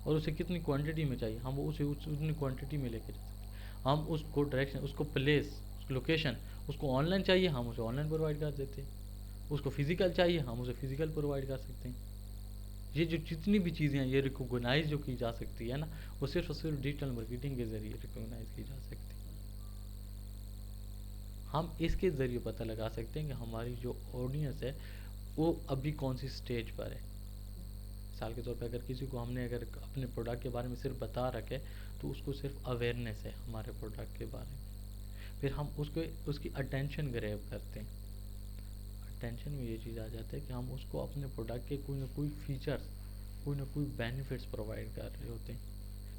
اور اسے کتنی کوانٹٹی میں چاہیے ہم اسے اتنی کوانٹٹی میں لے کے جا سکتے ہیں. ہم اس کو ڈائریکشن, اس کو پلیس, اس کو لوکیشن, اس کو آن لائن چاہیے ہم اسے آن لائن پرووائڈ کر دیتے ہیں. اس کو فزیکل چاہیے ہم اسے فزیکل پرووائڈ کر سکتے ہیں. یہ جو جتنی بھی چیزیں ہیں یہ ریکوگنائز جو کی جا سکتی ہے نا, وہ صرف اور صرف ڈیجیٹل مارکیٹنگ کے ذریعے ریکوگنائز کی جا سکتی ہے. ہم اس کے ذریعے پتہ لگا سکتے ہیں کہ ہماری جو آڈینس ہے وہ ابھی کون سی سٹیج پر ہے. مثال کے طور پہ اگر کسی کو ہم نے اگر اپنے پروڈکٹ کے بارے میں صرف بتا رکھے تو اس کو صرف اویئرنیس ہے ہمارے پروڈکٹ کے بارے میں. پھر ہم اس کی اٹینشن گریب کرتے ہیں. اٹینشن میں یہ چیز آ جاتا ہے کہ ہم اس کو اپنے پروڈکٹ کے کوئی نہ کوئی فیچرز, کوئی نہ کوئی بینیفٹس پرووائڈ کر رہے ہوتے ہیں,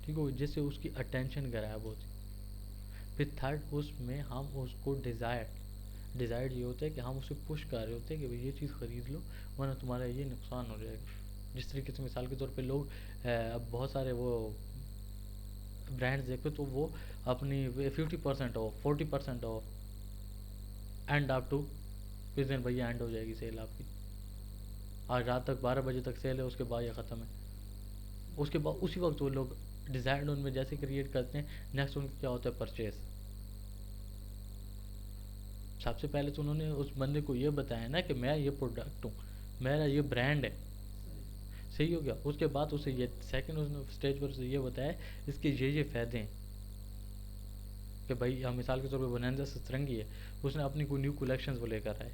ٹھیک ہے, جس سے اس کی اٹینشن گریب ہوتی. پھر تھرڈ اس میں ہم اس کو ڈیزائر یہ ہوتا ہے کہ ہم اسے پش کر رہے ہوتے ہیں کہ بھئی یہ چیز خرید لو ورنہ تمہارا یہ نقصان ہو جائے گا. جس طریقے سے مثال کے طور پہ لوگ اب بہت سارے وہ برانڈز دیکھو تو وہ اپنی 50% off, 40% off, and up to کس دن بھیا اینڈ ہو جائے گی سیل آپ کی, آج رات تک 12 بجے تک سیل ہے, اس کے بعد یہ ختم ہے. اس کے بعد اسی وقت وہ لوگ ڈیزائرڈ ان میں جیسے کریٹ کرتے ہیں, نیکسٹ ان کا کیا ہوتا ہے پرچیز. سب سے پہلے تو انہوں نے اس بندے کو یہ بتایا نا کہ میں یہ پروڈکٹ ہوں, میرا یہ برانڈ ہے, صحیح ہو گیا. اس کے بعد اسے یہ سیکنڈ اس نے اسٹیج پر اسے یہ بتایا اس کے یہ فائدے ہیں کہ بھائی ہم مثال کے طور پہ بونانزا سترنگی ہے, اس نے اپنی کوئی نیو کلیکشنز وہ لے کر آئے,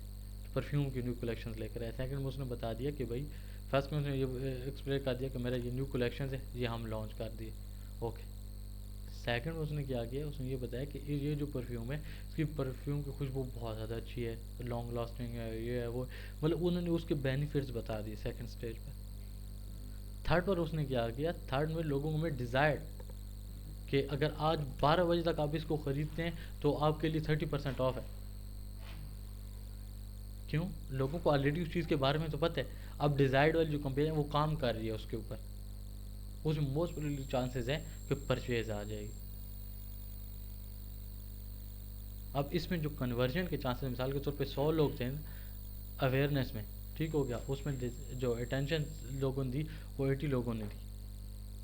پرفیوم کی نیو کلیکشنز لے کر آئے. سیکنڈ میں اس نے بتا دیا کہ بھائی فرسٹ میں اس نے یہ ایکسپلین کر دیا کہ میرا یہ نیو کلیکشنز ہے, یہ ہم لانچ کر دیے, اوکے. سیکنڈ میں اس نے کیا کیا, اس نے یہ بتایا کہ یہ جو پرفیوم ہے اس کی پرفیوم کی خوشبو بہت زیادہ اچھی ہے, لانگ لاسٹنگ ہے, یہ ہے وہ, مطلب انہوں نے اس کے بینیفٹس بتا دیے سیکنڈ اسٹیج پر. تھرڈ پر اس نے کیا کیا, تھرڈ میں لوگوں میں ڈیزائر کہ اگر آج 12 بجے تک آپ اس کو خریدتے ہیں تو آپ کے لیے 30% آف ہے. کیوں؟ لوگوں کو آلریڈی اس چیز کے بارے میں تو پتہ ہے. اب ڈیزائرڈ والی جو کمپنی ہے وہ کام کر رہی ہے اس کے اوپر, اس میں موسٹ پروبیبلی چانسز ہیں کہ پرچیز آ جائے گی. اب اس میں جو کنورژن کے چانسز, مثال کے طور پہ 100 لوگ تھے اویئرنیس میں, ٹھیک ہو گیا, اس میں جو اٹینشن لوگوں نے دی وہ 80 لوگوں نے دی,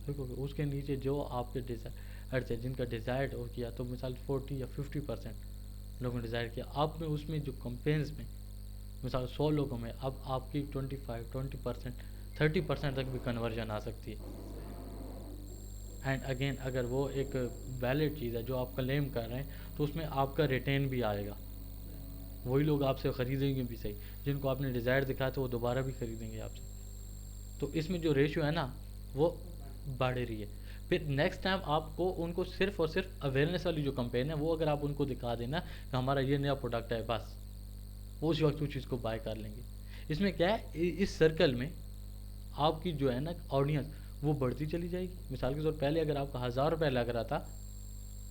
ٹھیک ہو گیا. اس کے نیچے جو آپ کے ڈیزائر تھے جن کا ڈیزائر ہو کیا تو مثال 40 یا 50% لوگوں نے ڈیزائر کیا. آپ میں اس میں جو کمپینز میں مثال 100 لوگوں میں اب آپ کی 20%, 30% تک بھی کنورژن آ سکتی ہے. اینڈ اگین اگر وہ ایک ویلڈ چیز ہے جو آپ کلیم کر رہے ہیں تو اس میں آپ کا ریٹین بھی آئے گا. وہی لوگ آپ سے خریدیں گے بھی صحیح, جن کو آپ نے ڈیزائر دکھایا تو وہ دوبارہ بھی خریدیں گے آپ سے. تو اس میں جو ریشیو ہے نا وہ بڑھ رہی ہے. پھر نیکسٹ ٹائم آپ کو ان کو صرف اور صرف اویئرنیس والی جو کمپین ہے وہ اگر آپ ان کو دکھا دینا کہ ہمارا یہ نیا پروڈکٹ ہے, بس وہ اسی وقت اس چیز کو بائی کر لیں گے. اس میں کیا ہے, اس سرکل میں آپ کی جو ہے نا آڈینس وہ بڑھتی چلی جائے گی. مثال کے طور پہلے اگر آپ کا 1000 روپے لگ رہا تھا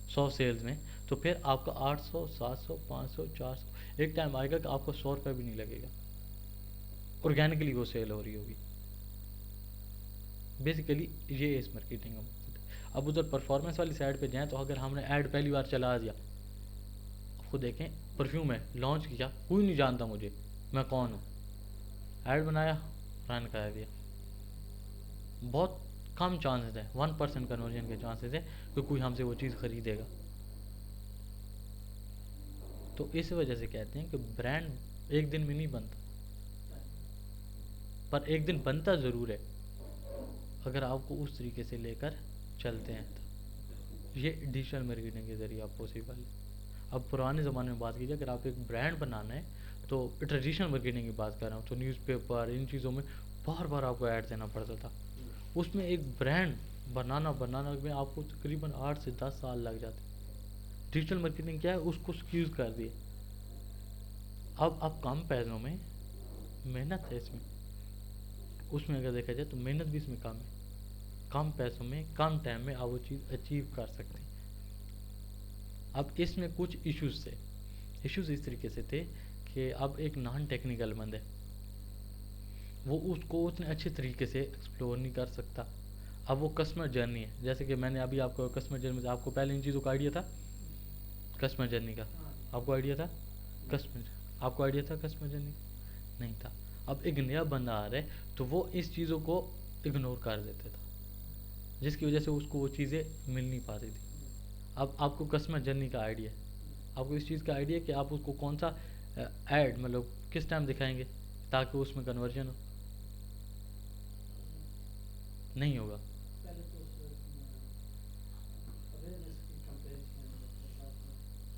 100 سیلز میں, تو پھر آپ کا 800, 700, 500, 400, ایک ٹائم آئے گا کہ آپ کو 100 روپے بھی نہیں لگے گا. آرگینکلی وہ سیل ہو رہی ہوگی. بیسیکلی یہ اس مارکیٹنگ کا مقصد ہے. اب ادھر پرفارمنس والی سائڈ پہ جائیں تو اگر ہم نے ایڈ پہلی بار چلا دیا, خود دیکھیں پرفیوم ہے لانچ کیا, کوئی نہیں جانتا مجھے میں کون ہوں, ایڈ بنایا, رن کر دیا, بہت کم چانسز ہے, 1% کنورژن کے چانسز ہے کہ کوئی ہم سے وہ چیز خریدے گا. تو اس وجہ سے کہتے ہیں کہ برانڈ ایک دن میں نہیں بنتا, پر ایک دن بنتا ضرور ہے اگر آپ کو اس طریقے سے لے کر چلتے ہیں. یہ ڈیجیٹل مارکیٹنگ کے ذریعے آپ پاسبل ہے. اب پرانے زمانے میں بات کیجیے, اگر آپ ایک برانڈ بنانا ہے تو ٹریڈیشنل مارکیٹنگ کی بات کر رہا ہوں تو نیوز پیپر ان چیزوں میں بار بار آپ کو ایڈ دینا پڑتا تھا. اس میں ایک برانڈ بنانا میں آپ کو تقریباً 8 سے 10 سال لگ جاتے. ڈیجیٹل مارکیٹنگ کیا ہے, اس کو اسکیوز کر دیے. اب کم پیسوں میں محنت ہے اس میں, اس میں اگر دیکھا جائے تو محنت بھی اس میں کم ہے، کم پیسوں میں کم ٹائم میں آپ وہ چیز اچیو کر سکتے ہیں۔ اب اس میں کچھ ایشوز تھے، ایشوز اس طریقے سے تھے کہ اب ایک نان ٹیکنیکل بند ہے، وہ اس کو اتنے اچھے طریقے سے ایکسپلور نہیں کر سکتا۔ اب وہ کسٹمر جرنی ہے، جیسے کہ میں نے ابھی آپ کو کسٹمر جرنی میں آپ کو پہلے ان چیزوں کا آئیڈیا تھا، کسٹمر جرنی کا آپ کو آئیڈیا تھا، آپ کو آئیڈیا تھا کسٹمر جرنی نہیں تھا۔ اب ایک نیا بندہ آ رہا ہے تو وہ اس چیزوں کو اگنور کر دیتا تھا، جس کی وجہ سے اس کو وہ چیزیں مل نہیں پاتی تھی۔ اب آپ کو کسٹمر جرنی کا آئیڈیا ہے، آپ کو اس چیز کا آئیڈیا ہے کہ آپ اس کو کون سا ایڈ مطلب کس ٹائم دکھائیں گے تاکہ اس میں کنورژن ہو، نہیں ہوگا۔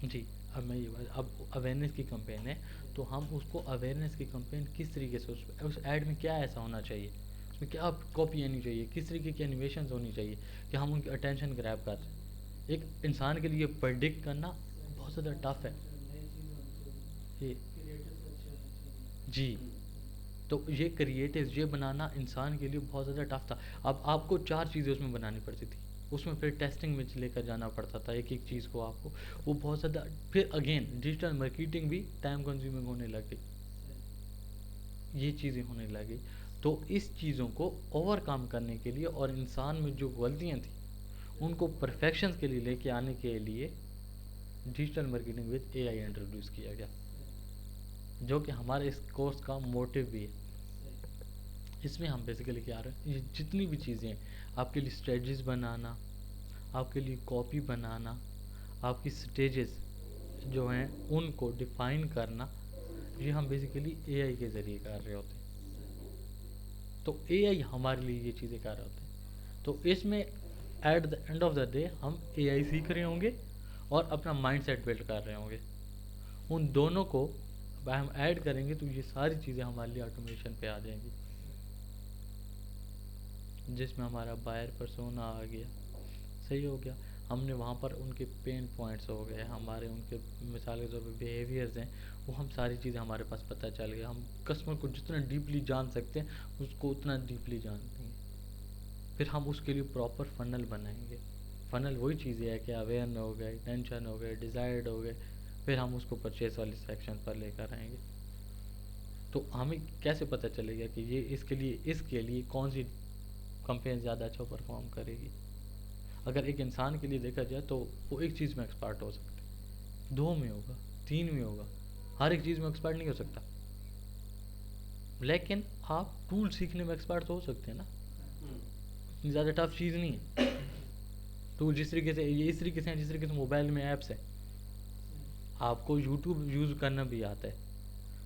جی اب میں یہ بات، اب اویئرنیس کی کمپین ہے تو ہم اس کو اویئرنیس کی کمپین کس طریقے سے اس ایڈ میں کیا ایسا ہونا چاہیے، اس میں کیا کاپی آنی چاہیے، کس طریقے کی انیمیشنز ہونی چاہیے کہ ہم ان کی اٹینشن گریب کر سکیں۔ ایک انسان کے لیے پرڈکٹ کرنا بہت زیادہ ٹف ہے جی، تو یہ کریٹیوز یہ بنانا انسان کے لیے بہت زیادہ ٹف تھا۔ اب آپ کو 4 چیزیں اس میں بنانی پڑتی تھی، اس میں پھر ٹیسٹنگ میں لے کر جانا پڑتا تھا ایک ایک چیز کو آپ کو، وہ بہت زیادہ، پھر اگین ڈیجیٹل مارکیٹنگ بھی ٹائم کنزیومنگ ہونے لگ گئی، یہ چیزیں ہونے لگی۔ تو اس چیزوں کو اوور کم کرنے کے لیے اور انسان میں جو غلطیاں تھیں ان کو پرفیکشنز کے لیے لے کے آنے کے لیے digital marketing with a I introduce کیا گیا، جو کہ ہمارے اس کورس کا موٹیو بھی ہے۔ اس میں ہم بیسیکلی کیا رہے ہیں، یہ جتنی بھی چیزیں ہیں آپ کے لیے اسٹریٹجیز بنانا، آپ کے لیے کاپی بنانا، آپ کی سٹیجز جو ہیں ان کو ڈیفائن کرنا، یہ ہم بیسیکلی اے آئی کے ذریعے کر رہے ہوتے ہیں۔ تو اے آئی ہمارے لیے یہ چیزیں کر رہے ہوتے ہیں۔ تو اس میں at the end of the day ہم اے آئی سیکھ رہے ہوں گے اور اپنا مائنڈ سیٹ بلڈ کر رہے ہوں گے، ان دونوں کو ہم ایڈ کریں گے تو یہ ساری چیزیں ہمارے لیے آٹومیشن پہ آ جائیں گی، جس میں ہمارا بائر پرسونا آ گیا، صحیح ہو گیا، ہم نے وہاں پر ان کے پین پوائنٹس ہو گئے، ہمارے ان کے مثال کے طور پہ بیہیویئرز ہیں، وہ ہم ساری چیزیں ہمارے پاس پتہ چل گیا، ہم کسٹمر کو جتنا ڈیپلی جان سکتے ہیں اس کو اتنا ڈیپلی جانتے ہیں۔ پھر ہم اس کے لیے پراپر فنل بنائیں گے۔ فنل وہی چیزیں ہے کہ اویئر ہو گئے، ٹینشن ہو گئے، ڈیزائرڈ ہو گئے، پھر ہم اس کو پرچیز والی سیکشن پر لے کر آئیں گے۔ تو ہمیں کیسے پتہ چلے گا کہ یہ اس کے لیے کون سی کمپین زیادہ اچھا پرفارم کرے گی؟ اگر ایک انسان کے لیے دیکھا جائے تو وہ ایک چیز میں ایکسپرٹ ہو سکتا ہے، 2 میں ہوگا، 3 میں ہوگا، ہر ایک چیز میں ایکسپرٹ نہیں ہو سکتا، لیکن آپ ٹول سیکھنے میں ایکسپرٹ تو ہو سکتے ہیں نا، اتنی زیادہ ٹف چیز نہیں ہے ٹول، جس طریقے سے یہ اس طریقے سے ہیں جس طریقے سے موبائل میں ایپس ہیں، آپ کو یوٹیوب یوز کرنا بھی آتا ہے،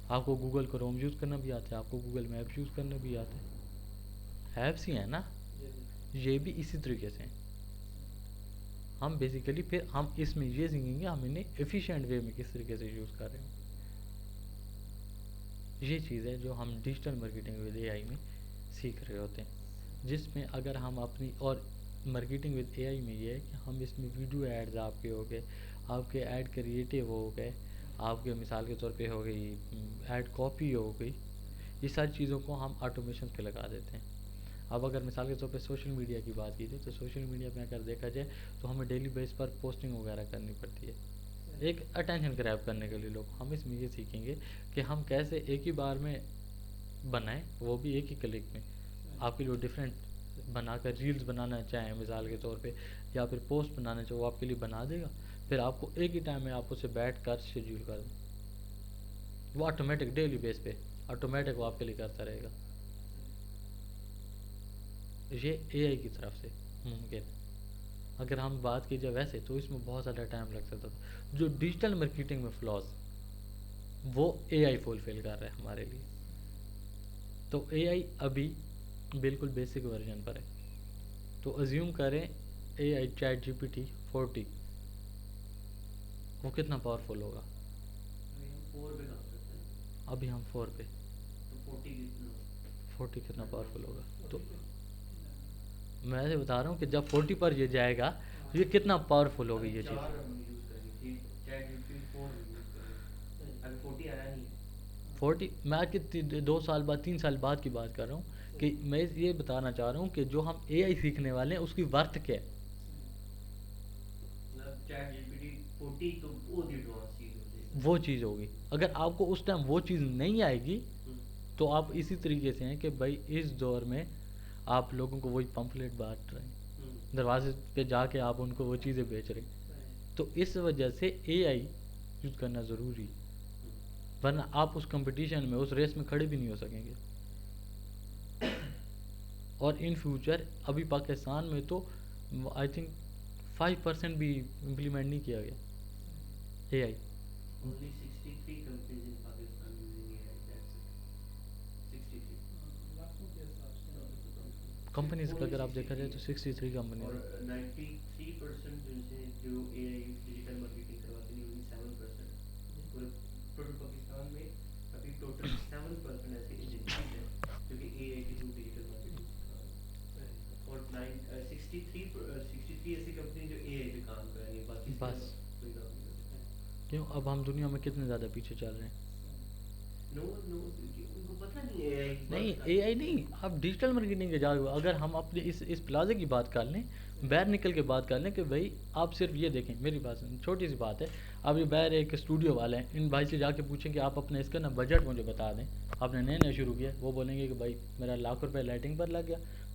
آپ کو گوگل کروم یوز کرنا بھی آتا ہے، آپ کو گوگل میپ یوز کرنا بھی آتا ہے، ایپس ہی ہیں نا، یہ بھی اسی طریقے سے ہیں۔ ہم بیسیکلی پھر ہم اس میں یہ سیکھیں گے ہم انہیں ایفیشینٹ وے میں کس طریقے سے یوز کر رہے ہیں، یہ چیز ہے جو ہم ڈیجیٹل مارکیٹنگ ود اے آئی میں سیکھ رہے ہوتے ہیں، جس میں اگر ہم اپنی اور مارکیٹنگ ود اے آئی میں یہ ہے کہ ہم اس میں ویڈیو ایڈز آپ کے ہو گئے، آپ کے ایڈ کریٹیو ہو گئے، آپ کے مثال کے طور پہ ہو گئی ایڈ کاپی ہو گئی، یہ ساری چیزوں کو ہم آٹومیشن پہ لگا دیتے ہیں۔ اب اگر مثال کے طور پہ سوشل میڈیا کی بات کی جائے تو سوشل میڈیا میں اگر دیکھا جائے تو ہمیں ڈیلی بیس پر پوسٹنگ وغیرہ کرنی پڑتی ہے ایک اٹینشن گریب کرنے کے لیے لوگ، ہم اس میں یہ سیکھیں گے کہ ہم کیسے ایک ہی بار میں بنائیں، وہ بھی ایک ہی کلک میں، آپ کے لیے ڈفرینٹ بنا کر ریلز بنانا چاہیں مثال کے طور پہ یا پھر پوسٹ بنانا چاہیں وہ آپ کے لیے بنا دے گا، پھر آپ کو ایک ہی ٹائم میں آپ اسے بیٹھ کر شیڈیول کر دیں، وہ آٹومیٹک ڈیلی بیس پہ آٹومیٹک وہ آپ کے لیے کرتا رہے گا، یہ اے آئی کی طرف سے ممکن ہے۔ اگر ہم بات کی جائے ویسے تو اس میں بہت زیادہ ٹائم لگ سکتا تھا، جو ڈیجیٹل مارکیٹنگ میں فلاز وہ اے آئی فلفل کر رہا ہے ہمارے لیے۔ تو اے آئی ابھی بالکل بیسک ورژن پر ہے، تو ازیوم کریں اے I chat G P T 40 وہ کتنا پاورفل ہوگا، ابھی ہم 4 پہ، 40 کتنا پاورفل ہوگا، تو میں ایسے بتا رہا ہوں کہ جب 40 پر یہ جائے گا یہ کتنا پاورفل ہوگی یہ چیز، 40 میں آج کے 2 سال بعد 3 سال بعد کی بات کر رہا ہوں کہ میں یہ بتانا چاہ رہا ہوں کہ جو ہم اے آئی سیکھنے والے ہیں اس کی ورتھ کیا ہے. وہ چیز ہوگی. اگر آپ کو اس ٹائم وہ چیز نہیں آئے گی تو آپ اسی طریقے سے ہیں کہ بھائی اس دور میں آپ لوگوں کو وہی پمفلیٹ بانٹ رہے ہیں, دروازے پہ جا کے آپ ان کو وہ چیزیں بیچ رہے ہیں. تو اس وجہ سے اے آئی یوز کرنا ضروری ہے, ورنہ آپ اس کمپٹیشن میں اس ریس میں کھڑے بھی نہیں ہو سکیں گے. اور ان فیوچر ابھی پاکستان میں تو آئی تھنک 5% بھی امپلیمنٹ نہیں کیا گیا اے آئی. کمپنیز کا اگر آپ دیکھا جائے تو 63 کمپنیز بس. کیوں اب ہم دنیا میں کتنے زیادہ پیچھے چل رہے ہیں. نہیں اے آئی نہیں, آپ ڈیجیٹل مارکیٹنگ کے جا. اگر ہم اپنے اس پلازے کی بات کر لیں, باہر نکل کے بات کر لیں کہ بھائی آپ صرف یہ دیکھیں, میری بات چھوٹی سی بات ہے, آپ یہ باہر ایک اسٹوڈیو والے ہیں, ان بھائی سے جا کے پوچھیں کہ آپ اپنے اس کا نا بجٹ مجھے بتا دیں, آپ نے نیا شروع کیا, وہ بولیں گے کہ بھائی میرا 1,00,000 روپے لائٹنگ پر لگ گیا,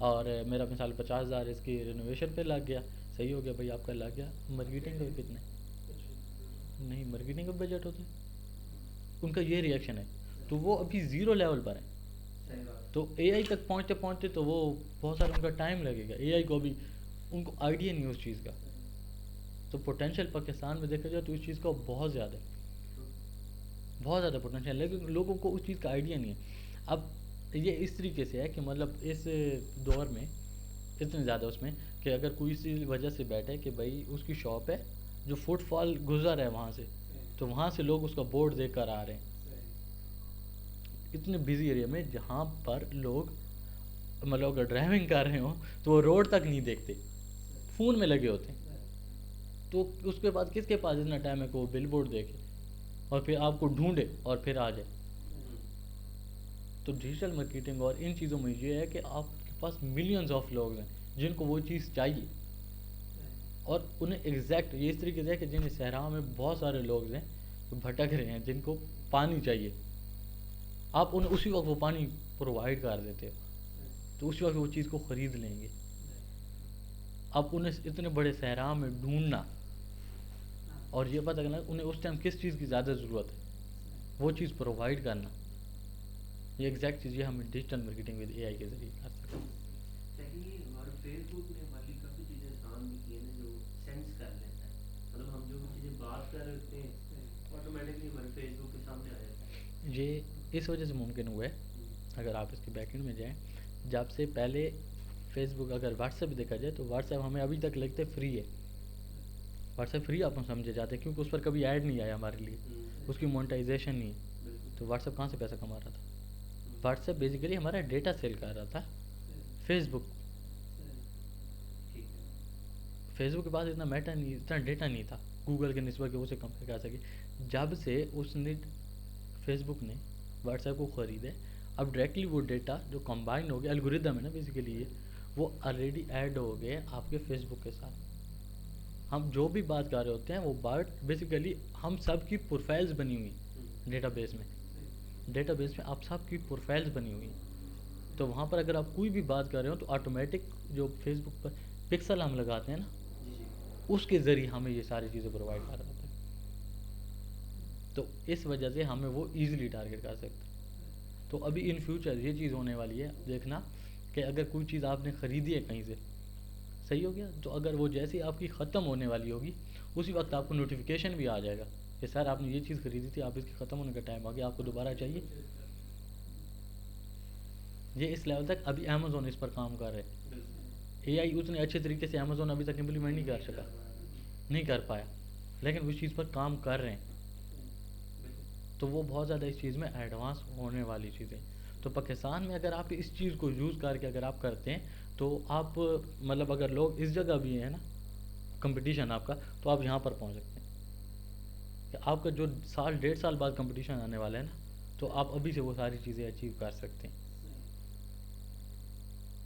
اور میرا مثال 50,000 اس کی رینوویشن پہ لگ گیا. صحیح ہو گیا بھائی آپ کا لگ گیا. مارکیٹنگ کا کتنے نہیں, مارکیٹنگ کا بجٹ ہوتا ہے ان کا, یہ ریئیکشن ہے. تو وہ ابھی زیرو لیول پر ہیں. تو اے آئی تک پہنچتے پہنچتے تو وہ بہت سارا ان کا ٹائم لگے گا. اے آئی کو ابھی ان کو آئیڈیا نہیں ہے اس چیز کا. تو پوٹینشیل پاکستان میں دیکھا جائے تو اس چیز کا بہت زیادہ ہے, بہت زیادہ پوٹینشیل, لیکن لوگوں کو اس چیز کا آئیڈیا نہیں ہے. اب یہ اس طریقے سے ہے کہ مطلب اس دور میں اتنے زیادہ اس میں کہ اگر کوئی اسی وجہ سے بیٹھے کہ بھائی اس کی شاپ ہے, جو فٹ فال گزر ہے وہاں سے, تو وہاں سے لوگ اس کا بورڈ دیکھ کر آ رہے ہیں. اتنے بزی ایریا میں جہاں پر لوگ مطلب اگر ڈرائیونگ کر رہے ہوں تو وہ روڈ تک نہیں دیکھتے, فون میں لگے ہوتے ہیں. تو اس کے بعد کس کے پاس اتنا ٹائم ہے کہ وہ بل بورڈ دیکھے اور پھر آپ کو ڈھونڈے اور پھر آ جائے. تو ڈیجیٹل مارکیٹنگ اور ان چیزوں میں یہ ہے کہ آپ کے پاس ملینز آف لوگ ہیں جن کو وہ چیز چاہیے, اور انہیں ایگزیکٹ یہ اس طریقے سے ہے کہ جن صحرا میں بہت سارے لوگ ہیں جو بھٹک رہے ہیں, جن کو پانی چاہیے, آپ انہیں اسی وقت وہ پانی پرووائڈ کر دیتے ہو, تو اسی وقت وہ چیز کو خرید لیں گے. اب انہیں اتنے بڑے صحرا میں ڈھونڈنا اور یہ پتہ کرنا انہیں اس ٹائم کس چیز کی زیادہ ضرورت ہے, وہ چیز پرووائڈ کرنا, یہ ایگزیکٹ چیز یہ ہم ڈیجیٹل مارکیٹنگ ود اے آئی کے ذریعے کر سکتے ہیں. یہ اس وجہ سے ممکن ہوا ہے, اگر آپ اس کے بیک اینڈ میں جائیں, جب سے پہلے فیس بک, اگر واٹس ایپ دیکھا جائے تو واٹس ایپ ہمیں ابھی تک لگتے فری ہے. واٹس ایپ فری آپ کو سمجھے جاتے ہیں کیونکہ اس پر کبھی ایڈ نہیں آیا ہمارے لیے, اس کی مونٹائزیشن نہیں ہے. تو واٹس ایپ کہاں سے پیسہ کما رہا تھا؟ واٹس ایپ بیسیکلی ہمارا ڈیٹا سیل کر رہا تھا. فیس بک کے پاس اتنا میٹا نہیں, اتنا ڈیٹا نہیں تھا گوگل کے نسبت کہ اسے کمپیئر کر سکے. جب سے اس نے فیس بک نے واٹس ایپ کو خریدے, اب ڈائریکٹلی وہ ڈیٹا جو کمبائن ہو گیا, الگوریدم ہے نا بیسیکلی یہ, وہ آلریڈی ایڈ ہو گئے آپ کے فیس بک کے ساتھ. ہم جو بھی بات کر رہے ہوتے ہیں وہ بات بیسیکلی ہم سب کی پروفائلز بنی ہوئی ڈیٹا بیس میں, ڈیٹا بیس میں آپ سب کی پروفائلز بنی ہوئی. تو وہاں پر اگر آپ کوئی بھی بات کر رہے ہو تو آٹومیٹک جو فیس بک پر پکسل ہم لگاتے ہیں نا, اس کے ذریعے ہمیں یہ ساری چیزیں پرووائڈ کر رہا ہوتا ہے. تو اس وجہ سے ہمیں وہ ایزیلی ٹارگیٹ کر سکتے ہیں. تو ابھی ان فیوچر یہ چیز ہونے والی ہے, دیکھنا کہ اگر کوئی چیز آپ نے خریدی ہے کہیں سے, صحیح ہو گیا, تو اگر وہ جیسی آپ کی ختم ہونے والی ہوگی اسی وقت آپ کو نوٹیفیکیشن بھی آ جائے گا کہ سر آپ نے یہ چیز خریدی تھی, آپ اس کی ختم ہونے کا ٹائم آ گیا, آپ کو دوبارہ چاہیے. یہ اس لیول تک ابھی امیزون اس پر کام کر رہے ہیں. اے آئی اتنے اچھے طریقے سے امیزون ابھی تک امپلیمنٹ نہیں کر سکا, نہیں کر پایا, لیکن اس چیز پر کام کر رہے ہیں. تو وہ بہت زیادہ اس چیز میں ایڈوانس ہونے والی چیزیں. تو پاکستان میں اگر آپ اس چیز کو یوز کر کے اگر آپ کرتے ہیں تو آپ مطلب اگر لوگ اس جگہ بھی ہیں نا کمپٹیشن آپ کا, تو آپ یہاں پر پہنچ سکتے ہیں. کہ آپ کا جو 1.5 سال بعد کمپٹیشن آنے والا ہے نا, تو آپ ابھی سے وہ ساری چیزیں اچیو کر سکتے ہیں.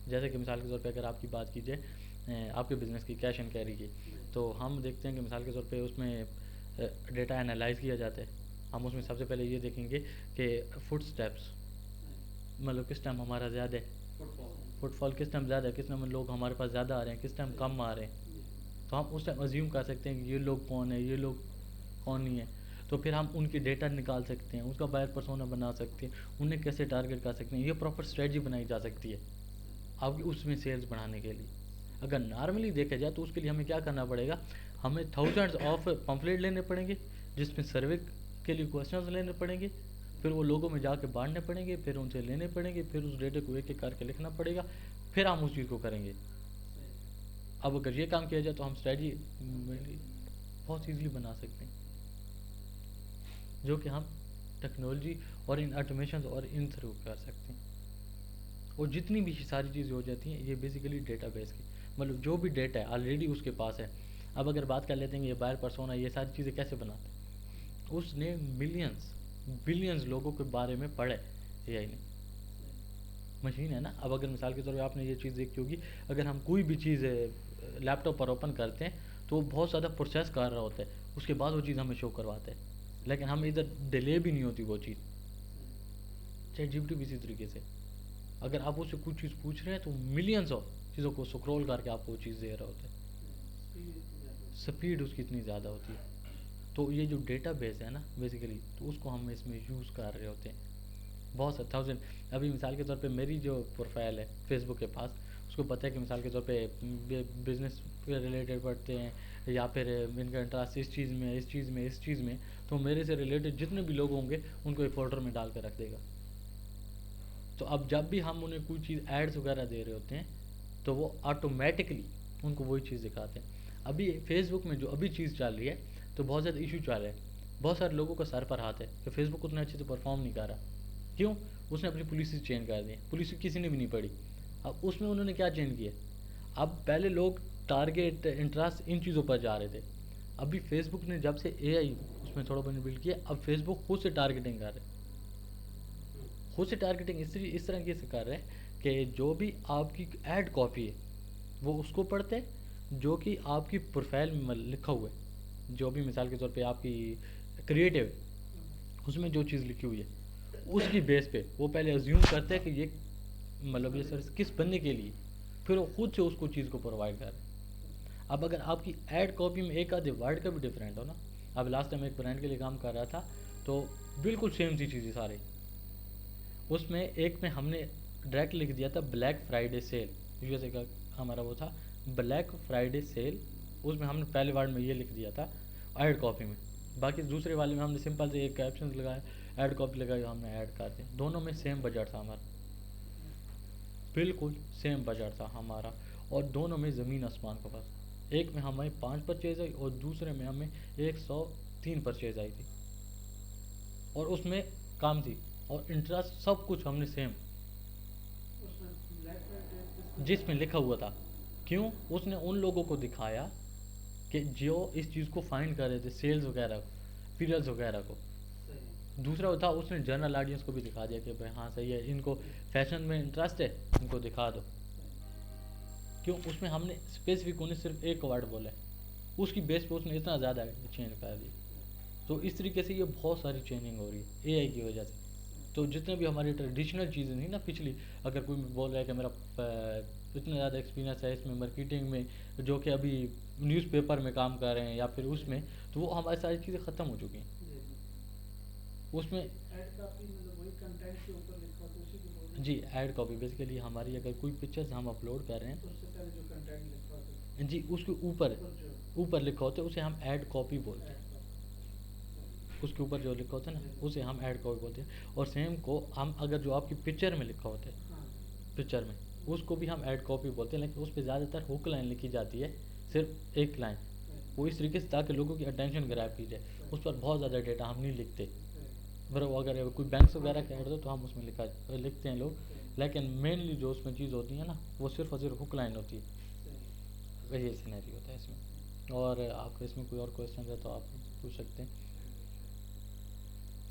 جیسے کہ مثال کے طور پہ اگر آپ کی بات کی جائے آپ کے بزنس کی کیش اینڈ کیری کی, تو ہم دیکھتے ہیں کہ مثال کے طور پہ اس میں ڈیٹا انالائز کیا جاتا ہے. ہم اس میں سب سے پہلے یہ دیکھیں گے کہ فٹ سٹیپس مطلب کس ٹائم ہمارا زیادہ ہے, فٹ فال کس ٹائم زیادہ ہے, کس ٹائم لوگ ہمارے پاس زیادہ آ رہے ہیں, کس ٹائم کم آ رہے ہیں. تو ہم اس ٹائم ازیوم کر سکتے ہیں کہ یہ لوگ کون ہیں, یہ لوگ کون نہیں ہیں. تو پھر ہم ان کی ڈیٹا نکال سکتے ہیں, اس کا بائر پرسونا بنا سکتے ہیں, انہیں کیسے ٹارگیٹ کر سکتے ہیں. یہ پراپر اسٹریٹجی بنائی جا سکتی ہے آپ کی اس میں سیلز بڑھانے کے لیے. اگر نارملی دیکھا جائے تو اس کے لیے ہمیں کیا کرنا پڑے گا, ہمیں تھاؤزنڈز آف پمفلیٹ لینے پڑیں گے جس میں سروے کے لیے کوشچنز لینے پڑیں گے, پھر وہ لوگوں میں جا کے بانٹنے پڑیں گے, پھر ان سے لینے پڑیں گے, پھر اس ڈیٹا کو ایک ایک کر کے لکھنا پڑے گا, پھر ہم اس چیز کو کریں گے. اب اگر یہ کام کیا جائے تو ہم اسٹریٹجی بہت ایزیلی بنا سکتے ہیں, جو کہ ہم ٹیکنالوجی اور ان آٹومیشن اور ان تھرو کر سکتے ہیں. اور جتنی بھی ساری چیزیں ہو جاتی ہیں یہ بیسیکلی ڈیٹا بیس کی, مطلب جو بھی ڈیٹا ہے آلریڈی اس کے پاس ہے. اب اگر بات کر لیتے ہیں کہ یہ بائر پرسونا یہ ساری چیزیں کیسے بناتے ہیں, اس نے بلینز لوگوں کے بارے میں پڑھے. اے آئی نے مشین ہے نا. اب اگر مثال کے طور پہ آپ نے یہ چیز دیکھی ہوگی, اگر ہم کوئی بھی چیز لیپ ٹاپ پر اوپن کرتے ہیں تو وہ بہت زیادہ پروسیس کر رہا ہوتا ہے, اس کے بعد وہ چیز ہمیں شو کرواتا ہے, لیکن ہم ادھر ڈیلے بھی نہیں ہوتی وہ چیز. چیٹ جی پی ٹی بھی اسی طریقے سے, اگر آپ اس سے کچھ چیز پوچھ رہے ہیں تو ملینز آف چیزوں کو سکرول کر کے آپ کو وہ چیز دے رہا ہوتا ہے. سپیڈ اس کی اتنی زیادہ ہوتی ہے. تو یہ جو ڈیٹا بیس ہے نا بیسیکلی, تو اس کو ہم اس میں یوز کر رہے ہوتے ہیں بہت سا تھاؤزنڈ. ابھی مثال کے طور پہ میری جو پروفائل ہے فیس بک کے پاس, اس کو پتہ ہے کہ مثال کے طور پہ بزنس کے ریلیٹڈ پڑھتے ہیں یا پھر ان کا انٹرسٹ اس چیز میں اس چیز میں اس چیز میں, تو میرے سے ریلیٹڈ جتنے بھی لوگ ہوں گے ان کو ایک فولڈر میں ڈال کے رکھ دے گا. تو اب جب بھی ہم انہیں کوئی چیز ایڈس وغیرہ دے رہے ہوتے ہیں تو وہ آٹومیٹکلی ان کو وہی چیز دکھاتے ہیں. ابھی فیس بک میں جو ابھی چیز چل رہی ہے تو بہت زیادہ ایشو چل رہا ہے, بہت سارے لوگوں کا سر پر ہاتھ ہے کہ فیس بک اتنے اچھے سے پرفارم نہیں کر رہا. کیوں؟ اس نے اپنی پالیسی چینج کر دی, پالیسی کسی نے بھی نہیں پڑھی. اب اس میں انہوں نے کیا چینج کیا, اب پہلے لوگ ٹارگیٹ انٹرسٹ ان چیزوں پر جا رہے تھے. ابھی فیس بک نے جب سے اے آئی اس میں تھوڑا بہت بلڈ کیا, اب فیس بک خود سے ٹارگیٹنگ کر رہے ہیں. خود سے ٹارگیٹنگ اس طرح سے کر رہے ہیں کہ جو بھی آپ کی ایڈ کاپی ہے وہ اس کو پڑھتے ہیں, جو کہ آپ کی پروفائل میں لکھا ہوا ہے, جو بھی مثال کے طور پہ آپ کی کریٹو ہے اس میں جو چیز لکھی ہوئی ہے اس کی بیس پہ وہ پہلے ازیوم کرتے ہیں کہ یہ مطلب یہ سروس کس بندے کے لیے, پھر وہ خود سے اس کو چیز کو پرووائڈ کر رہے ہیں. اب اگر آپ کی ایڈ کاپی میں ایک آدھے ورڈ کا بھی ڈفرینٹ ہو نا, اب لاسٹ ٹائم ایک برانڈ کے لیے کام کر رہا تھا تو بالکل سیم سی چیزیں سارے, اس میں ایک میں ہم نے ڈائریکٹ لکھ دیا تھا بلیک فرائیڈے سیل, جیسے کہ ہمارا وہ تھا بلیک فرائیڈے سیل, اس میں ہم نے پہلے ورڈ میں یہ لکھ دیا تھا ایڈ کاپی میں. باقی دوسرے والے میں ہم نے سمپل سے ایک کیپشن لگایا, ایڈ کاپی لگائی, ہم نے ایڈ کر دیا. دونوں میں سیم بجٹ تھا ہمارا, بالکل سیم بجٹ تھا ہمارا, اور دونوں میں زمین آسمان کا فرق. ایک میں ہمیں 5 پرچیز آئی اور دوسرے میں ہمیں 103 پرچیز آئی تھی, اور اس میں کام تھی, اور انٹرسٹ سب کچھ ہم نے سیم جس میں لکھا ہوا تھا. کیوں؟ اس نے ان لوگوں کو دکھایا کہ جو اس چیز کو فائنڈ کر رہے تھے سیلز وغیرہ پیریڈز وغیرہ کو. دوسرا تھا اس نے جنرل آڈینس کو بھی دکھا دیا کہ بھائی ہاں صحیح ہے, ان کو فیشن میں انٹرسٹ ہے ان کو دکھا دو. کیوں؟ اس میں ہم نے اسپیسیفک انہیں صرف ایک ورڈ بولا ہے, اس کی بیس پہ اس نے اتنا زیادہ چینج کر دی. تو اس طریقے سے یہ بہت ساری چینجنگ ہو رہی ہے اے آئی کی وجہ سے. تو جتنے بھی ہماری ٹریڈیشنل چیزیں تھیں نا پچھلی, اگر کوئی بول رہا ہے کہ میرا اتنا زیادہ ایکسپیرینس ہے اس میں مارکیٹنگ میں, جو کہ ابھی نیوز پیپر میں کام کر رہے ہیں یا پھر اس میں, تو وہ ہماری ساری چیزیں ختم ہو چکی ہیں. اس میں جی ایڈ کاپی بیسیکلی ہماری اگر کوئی پکچرز ہم اپلوڈ کر رہے ہیں جی اس کے اوپر لکھا ہوتا ہے اسے ہم ایڈ کاپی بولتے ہیں. اس کے اوپر جو لکھا ہوتا ہے نا اسے ہم ایڈ کاپی بولتے ہیں. اور سیم کو ہم اگر جو آپ کی پکچر میں لکھا ہوتا ہے پکچر میں اس کو بھی ہم ایڈ کاپی بولتے ہیں, لیکن اس پہ زیادہ تر ہک لائن لکھی جاتی ہے, صرف ایک لائن, وہ اس طریقے سے تاکہ لوگوں کی اٹینشن گراب کی جائے. اس پر بہت زیادہ ڈیٹا ہم نہیں لکھتے. اگر کوئی بینکس وغیرہ کا ایڈ ہو تو ہم اس میں لکھتے ہیں لوگ, لیکن مینلی جو اس میں چیز ہوتی ہے نا وہ صرف اور صرف ہک لائن ہوتی ہے. وہی سینیریو ہوتا ہے اس میں. اور آپ کو اس میں کوئی اور کویشچن ہے تو آپ پوچھ سکتے ہیں.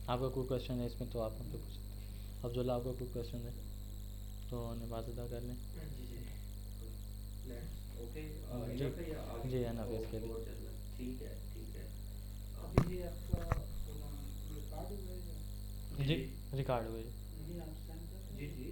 آپ کا کوئی کویشچن ہے اس میں تو آپ ہم سے پوچھ سکتے ہیں. افضل آپ کا کوئی کویشچن ہے تو نواز ادا کر لیں. جی جی انف اس کے لیے. ٹھیک ہے ٹھیک ہے. ابھی یہ آپ کا ریکارڈ ہو گیا جی ریکارڈ ہوئے. نہیں آپ سینڈ کر. جی جی